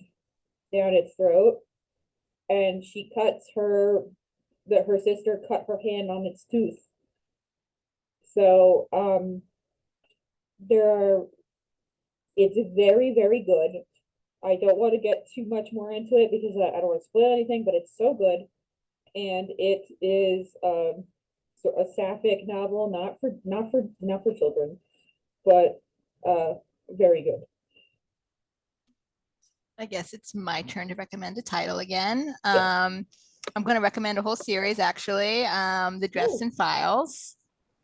down its throat, and she cuts her sister cut her hand on its tooth. So there are it's very, very good. I don't want to get too much more into it because I don't want to spoil anything, but it's so good. And it is a sapphic novel, not for children, but very good. I guess it's my turn to recommend a title again. Yeah. I'm going to recommend a whole series, actually. The Dresden Files.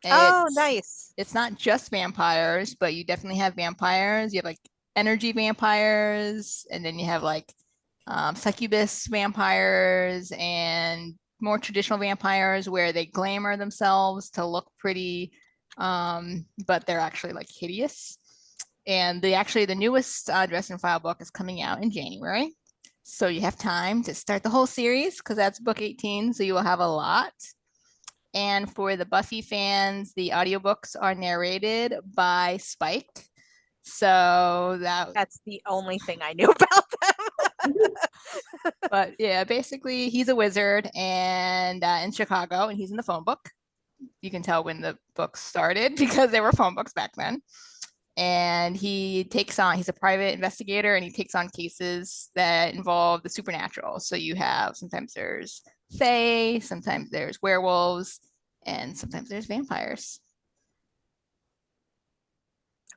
Oh, nice. It's not just vampires, but you definitely have vampires. You have like energy vampires, and then you have like succubus vampires and more traditional vampires where they glamour themselves to look pretty, but they're actually like hideous. And the newest Dresden File book is coming out in January. So you have time to start the whole series because that's book 18. So you will have a lot. And for the Buffy fans, the audiobooks are narrated by Spike. So that's the only thing I knew about them. But yeah, basically he's a wizard and in Chicago, and he's in the phone book. You can tell when the books started because there were phone books back then. And he's a private investigator, and he takes on cases that involve the supernatural. So you have, sometimes there's fae, sometimes there's werewolves, and sometimes there's vampires.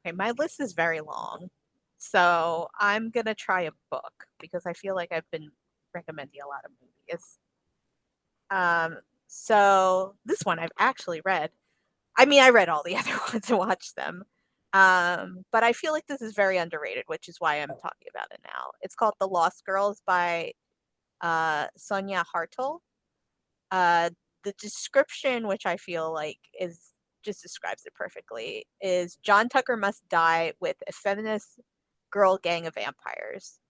Okay, my list is very long. So I'm going to try a book because I feel like I've been recommending a lot of movies. So this one I've actually read. I mean, I read all the other ones and watched them. But I feel like this is very underrated, which is why I'm talking about it now. It's called The Lost Girls by Sonia Hartel. The description, which I feel like just describes it perfectly, is John Tucker must die with a feminist girl gang of vampires.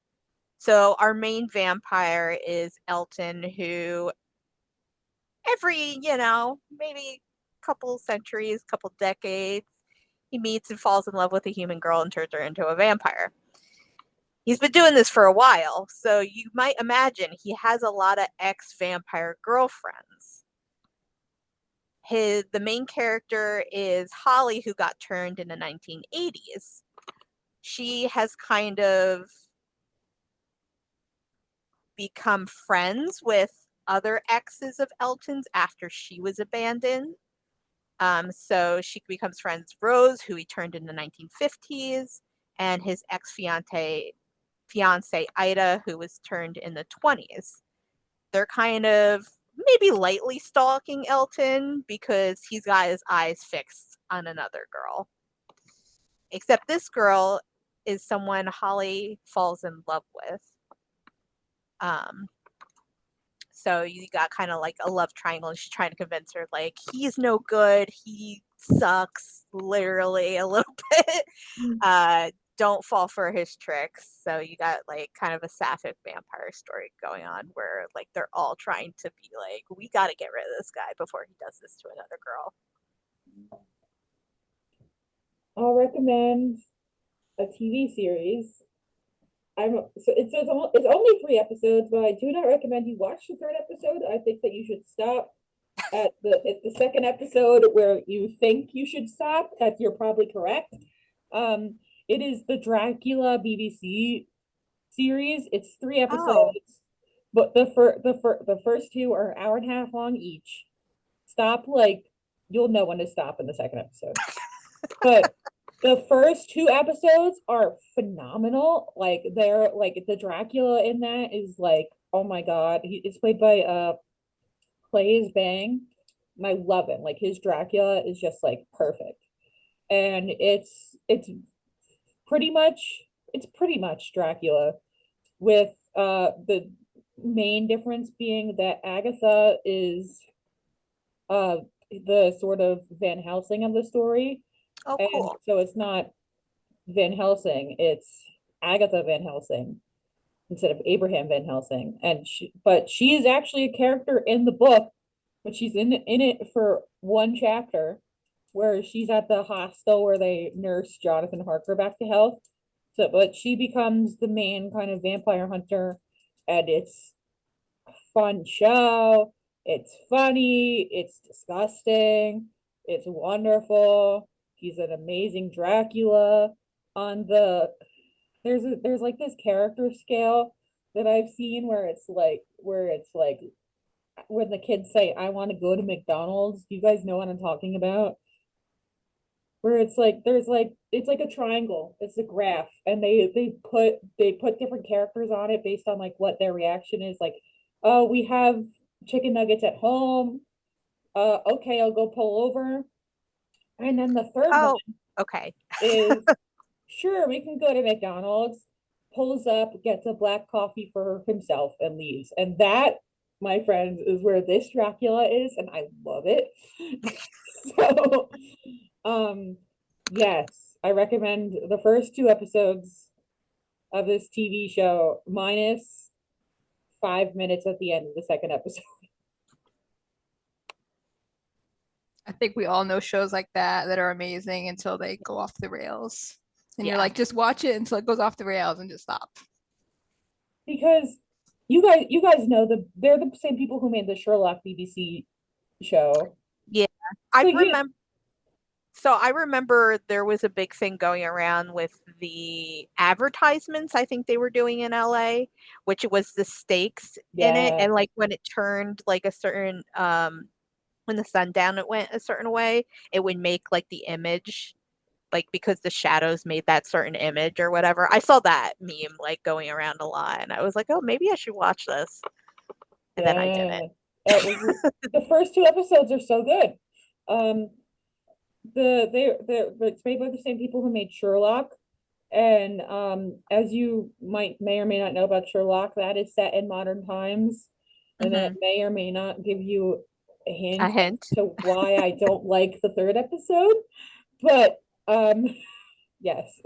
So our main vampire is Elton, who every, maybe couple centuries, couple decades, he meets and falls in love with a human girl and turns her into a vampire. He's been doing this for a while, so you might imagine he has a lot of ex-vampire girlfriends. The main character is Holly, who got turned in the 1980s. She has kind of become friends with other exes of Elton's after she was abandoned. So she becomes friends with Rose, who he turned in the 1950s, and his fiance Ida, who was turned in the 20s. They're kind of maybe lightly stalking Elton because he's got his eyes fixed on another girl. Except this girl is someone Holly falls in love with. So you got kind of like a love triangle, and she's trying to convince her like he's no good, he sucks, literally a little bit. Don't fall for his tricks. So you got like kind of a sapphic vampire story going on where like they're all trying to be like, we got to get rid of this guy before he does this to another girl. I'll recommend a TV series. It's only 3 episodes, but I do not recommend you watch the third episode. I think that you should stop at the second episode where you think you should stop. That you're probably correct. It is the Dracula BBC series. It's 3 episodes, Oh, but the first two are an hour and a half long each. Stop like you'll know when to stop in the second episode. But the first 2 episodes are phenomenal. Like they're like the Dracula in that is like, oh my god, he is played by plays Bang. And I love him. Like his Dracula is just like perfect. And it's pretty much it's pretty much Dracula with the main difference being that Agatha is uh the sort of Van Helsing of the story. oh, And cool. so it's not Van Helsing, it's Agatha Van Helsing instead of Abraham Van Helsing. But she is actually a character in the book, but she's in it for one chapter where she's at the hospital where they nurse Jonathan Harker back to health. So, but she becomes the main kind of vampire hunter, and it's a fun show. It's funny. It's disgusting. It's wonderful. He's an amazing Dracula. On the there's like this character scale that I've seen where it's like when the kids say I want to go to McDonald's. Do you guys know what I'm talking about? Where it's like there's like it's like a triangle. It's a graph, and they put different characters on it based on like what their reaction is. Like, oh, we have chicken nuggets at home. Okay, I'll go pull over. And then the third one Oh, okay. is sure, we can go to McDonald's. Pulls up, gets a black coffee for himself, and leaves. And that, my friends, is where this Dracula is, and I love it. So, um, yes, I recommend the first 2 episodes of this TV show, minus 5 minutes at the end of the second episode. I think we all know shows like that are amazing until they go off the rails. And you're Yeah. like, just watch it until it goes off the rails and just stop. Because you guys know they're the same people who made the Sherlock BBC show. Yeah. I So you remember. So I remember there was a big thing going around with the advertisements I think they were doing in LA, which was the stakes in it. yeah, And like when it turned like a certain when the sundown it went a certain way, it would make like the image like because the shadows made that certain image or whatever. I saw that meme like going around a lot and I was like, oh, maybe I should watch this. And then I didn't. yeah. The first 2 episodes are so good. Um, it's made by the same people who made Sherlock. And as you may or may not know about Sherlock, that is set in modern times, and that Hmm. may or may not give you a A hint hint. to why I don't like the third episode. But yes.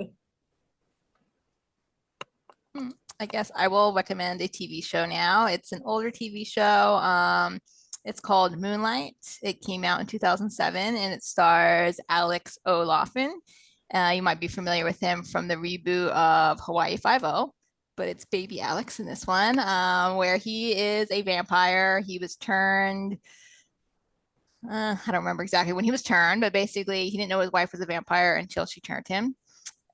I guess I will recommend a TV show now. It's an older TV show. It's called Moonlight. It came out in 2007 and it stars Alex O'Loughlin. You might be familiar with him from the reboot of Hawaii Five-O, but it's baby Alex in this one, where he is a vampire. He was turned, I don't remember exactly when he was turned, but basically he didn't know his wife was a vampire until she turned him.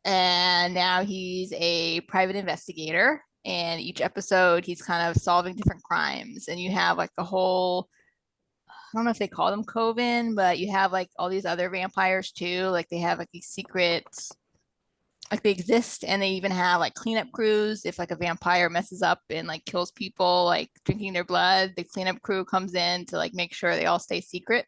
And now he's a private investigator. And each episode, he's kind of solving different crimes. And you have like a whole, I don't know if they call them coven, but you have like all these other vampires too. Like they have like these secrets, like they exist, and they even have like cleanup crews. If like a vampire messes up and like kills people, like drinking their blood, the cleanup crew comes in to like make sure they all stay secret.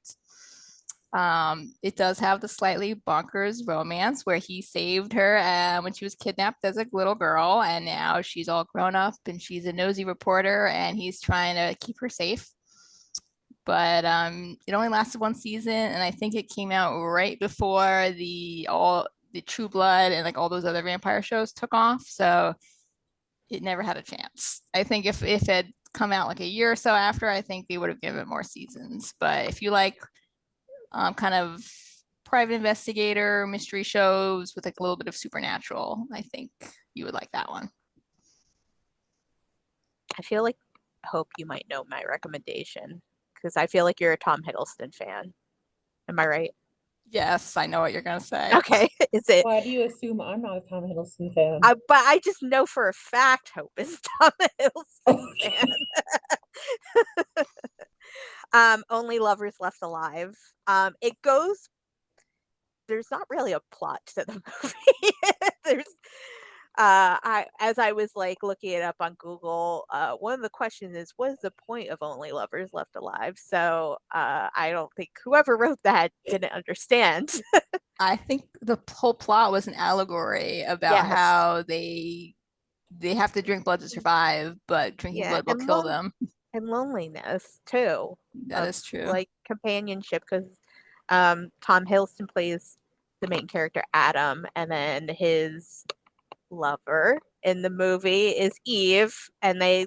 It does have the slightly bonkers romance where he saved her when she was kidnapped as a little girl, and now she's all grown up and she's a nosy reporter, and he's trying to keep her safe. But it only lasted one season, and I think it came out right before the True Blood and like all those other vampire shows took off, so it never had a chance. I think if it had come out like a year or so after, I think they would have given it more seasons. But if you like kind of private investigator mystery shows with like a little bit of supernatural. I think you would like that one. I feel like, Hope, you might know my recommendation because I feel like you're a Tom Hiddleston fan. Am I right? Yes, I know what you're gonna say. Okay. Is it? Why do you assume I'm not a Tom Hiddleston fan? But I just know for a fact Hope is Tom Hiddleston fan. Only Lovers Left Alive. It goes. There's not really a plot to the movie. There's as I was like looking it up on Google, one of the questions is, what is the point of Only Lovers Left Alive? So I don't think whoever wrote that didn't understand. I think the whole plot was an allegory about Yes. how they have to drink blood to survive, but drinking blood will kill them. And loneliness too. That is true. Like companionship, because Tom Hiddleston plays the main character Adam, and then his lover in the movie is Eve, and they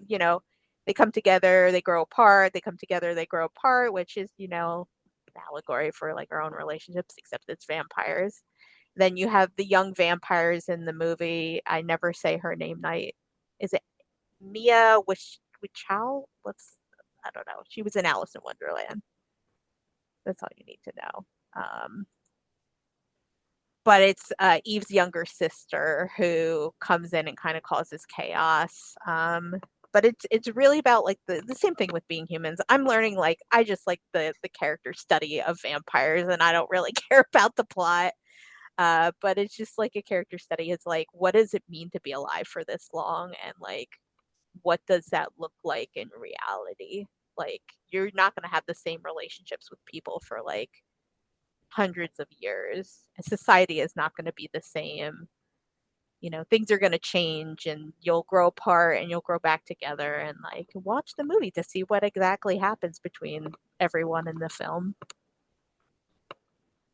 come together, they grow apart, they come together, they grow apart, which is an allegory for like our own relationships, except it's vampires. Then you have the young vampires in the movie. I never say her name. Is it Mia Wichow? I don't know. She was in Alice in Wonderland. That's all you need to know. But it's Eve's younger sister who comes in and kind of causes chaos. But it's really about like the same thing with Being Humans. I'm learning, like, I just like the character study of vampires, and I don't really care about the plot. But it's just like a character study. It's like, what does it mean to be alive for this long, and like, what does that look like in reality? Like, you're not going to have the same relationships with people for like hundreds of years. And society is not going to be the same. Things are going to change, and you'll grow apart and you'll grow back together, and like, watch the movie to see what exactly happens between everyone in the film.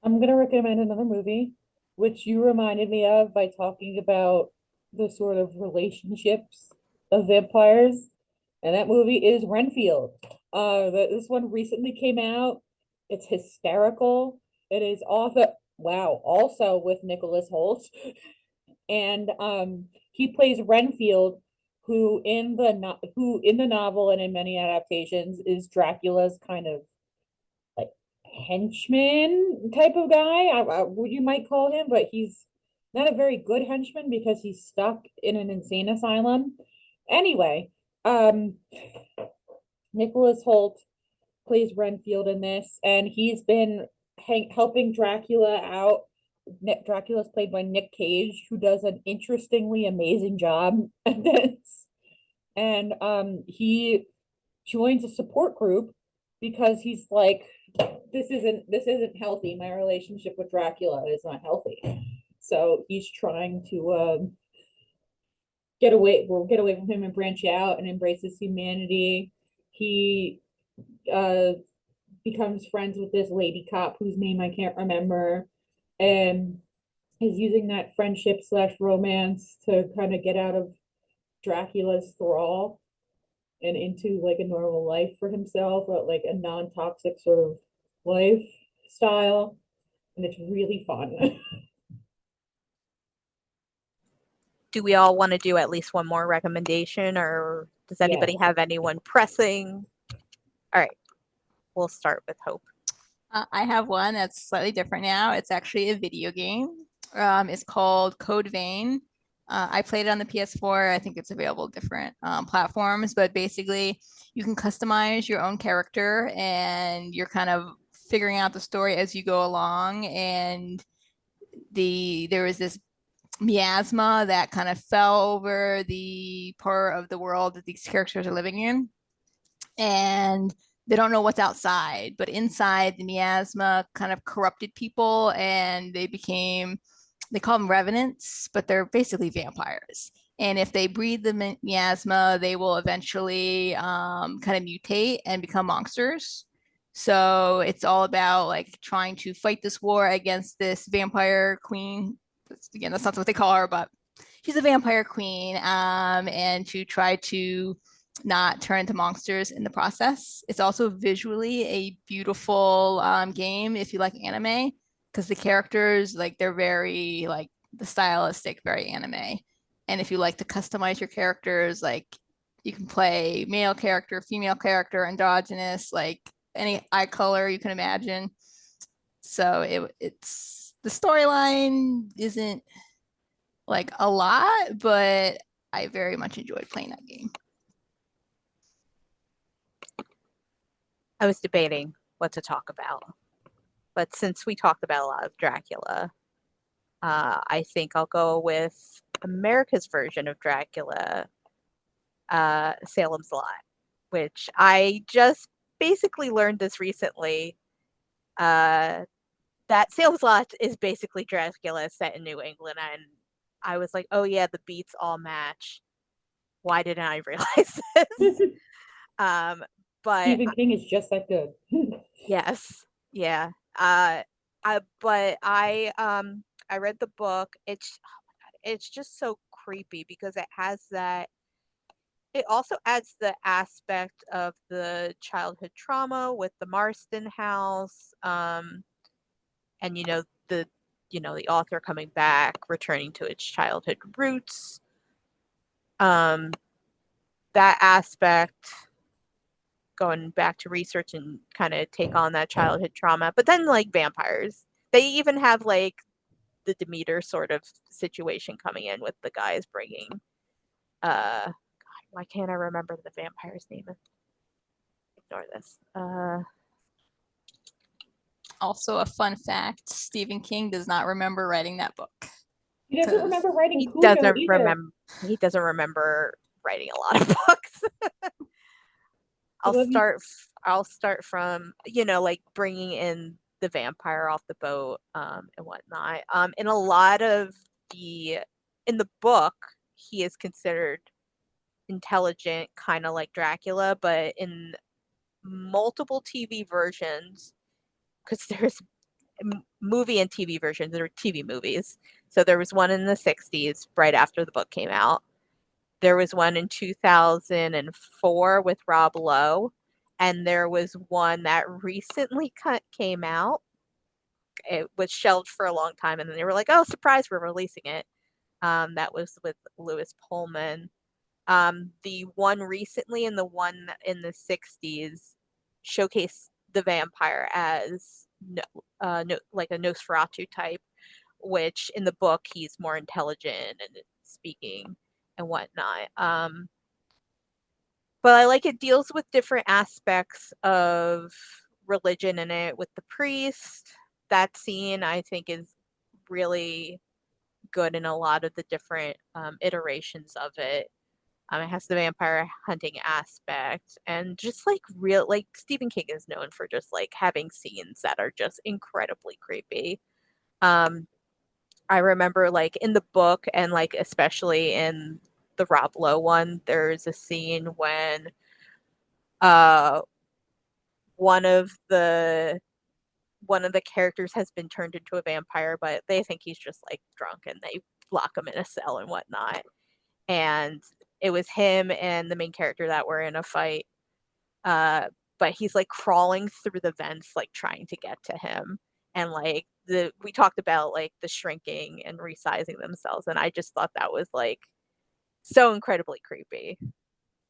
I'm going to recommend another movie, which you reminded me of by talking about the sort of relationships of vampires. And that movie is Renfield. This one recently came out. It's hysterical. It is also with Nicholas Hoult. And he plays Renfield, who in the novel and in many adaptations is Dracula's kind of like henchman type of guy. What you might call him, but he's not a very good henchman because he's stuck in an insane asylum. Anyway, Nicholas Hoult plays Renfield in this, and he's been helping Dracula out. Dracula's played by Nick Cage, who does an interestingly amazing job at this. And he joins a support group because he's like, this isn't healthy. My relationship with Dracula is not healthy. So he's trying to get away from him and branch out and embrace his humanity. He becomes friends with this lady cop whose name I can't remember, and is using that friendship / romance to kind of get out of Dracula's thrall and into like a normal life for himself, but like a non-toxic sort of lifestyle. And it's really fun. Do we all want to do at least one more recommendation, or does anybody have anyone pressing? All right, we'll start with Hope. I have one that's slightly different now. It's actually a video game. It's called Code Vein. I played it on the PS4. I think it's available different platforms, but basically you can customize your own character and you're kind of figuring out the story as you go along. And there was this miasma that kind of fell over the part of the world that these characters are living in. And they don't know what's outside, but inside the miasma kind of corrupted people, and they call them revenants, but they're basically vampires. And if they breathe the miasma, they will eventually kind of mutate and become monsters. So it's all about like trying to fight this war against this vampire queen. Again, that's not what they call her, but she's a vampire queen, and to try to not turn into monsters in the process. It's also visually a beautiful game if you like anime, because the characters, like, they're very, like, the stylistic, very anime. And if you like to customize your characters, like, you can play male character, female character, androgynous, like any eye color you can imagine. So it's the storyline isn't like a lot, but I very much enjoyed playing that game. I was debating what to talk about, but since we talked about a lot of Dracula, I think I'll go with America's version of Dracula, Salem's Lot, which I just basically learned this recently. That Salem's Lot is basically Dracula set in New England, and I was like, oh yeah, the beats all match. Why didn't I realize this? But Stephen King is just that good. yes, yeah. But I read the book. It's oh my God, it's just so creepy because it has that. It also adds the aspect of the childhood trauma with the Marston house, and the author coming back, returning to its childhood roots. That aspect, going back to research and kind of take on that childhood trauma. But then, like, vampires, they even have like the Demeter sort of situation coming in with the guys bringing. God, why can't I remember the vampire's name? Ignore this. Also, a fun fact, Stephen King does not remember writing that book. He doesn't remember writing He Cujo doesn't either. remember. He doesn't remember writing a lot of books. I'll start from like bringing in the vampire off the boat and whatnot. In a lot of in the book, he is considered intelligent, kind of like Dracula, but in multiple TV versions, because there's movie and TV versions, there are TV movies. So there was one in the 60s, right after the book came out. There was one in 2004 with Rob Lowe, and there was one that recently came out. It was shelved for a long time, and then they were like, "Oh, surprise, we're releasing it." That was with Lewis Pullman. The one recently and the one in the 60s showcased the vampire as like a Nosferatu type, which in the book he's more intelligent and speaking and whatnot. But I like it deals with different aspects of religion in it with the priest. That scene I think is really good in a lot of the different iterations of it. It has the vampire hunting aspect and just like Stephen King is known for just like having scenes that are just incredibly creepy. I remember like in the book and like especially in the Rob Lowe one, there's a scene when uh one of the characters has been turned into a vampire, but they think he's just like drunk and they lock him in a cell and whatnot. And it was him and the main character that were in a fight. But he's like crawling through the vents, like trying to get to him. And like we talked about like the shrinking and resizing themselves, and I just thought that was like so incredibly creepy.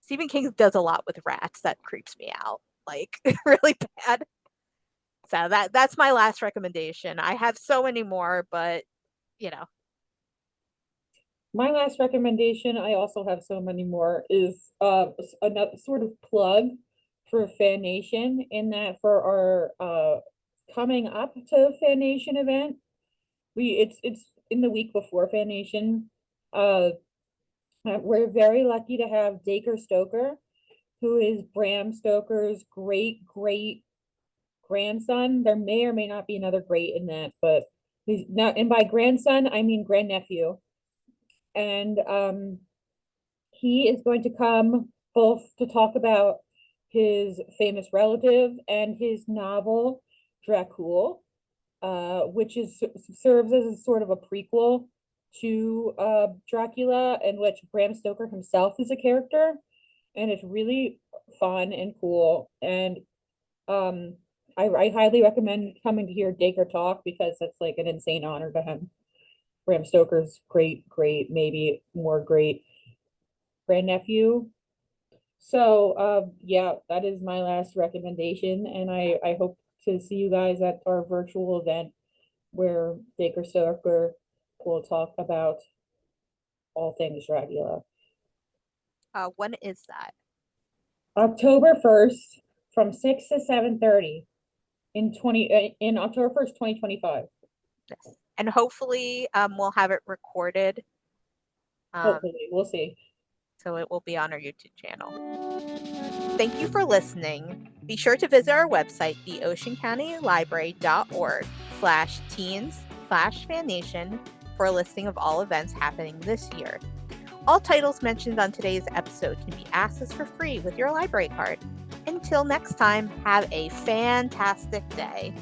Stephen King does a lot with rats that creeps me out, like really bad. So that's my last recommendation. I have so many more, but you know. My last recommendation, I also have so many more, is another sort of plug for Fan Nation, in that for our coming up to Fan Nation event, it's in the week before Fan Nation. We're very lucky to have Dacre Stoker, who is Bram Stoker's great great grandson. There may or may not be another great in that, but he's not, and by grandson I mean grandnephew. And he is going to come both to talk about his famous relative and his novel Dracula, which serves as a sort of a prequel to Dracula, in which Bram Stoker himself is a character, and it's really fun and cool. And I highly recommend coming to hear Dacre talk because it's like an insane honor to have Bram Stoker's great, maybe more great grandnephew. So, yeah, that is my last recommendation, and I hope to see you guys at our virtual event where Dacre Stoker will talk about all things Dracula. When is that? October 1st from 6 to 7:30 in October 1st, 2025. Yes. And hopefully we'll have it recorded. Hopefully, we'll see. So it will be on our YouTube channel. Thank you for listening. Be sure to visit our website, theoceancountylibrary.org/teens/FanNation for a listing of all events happening this year. All titles mentioned on today's episode can be accessed for free with your library card. Until next time, have a fantastic day.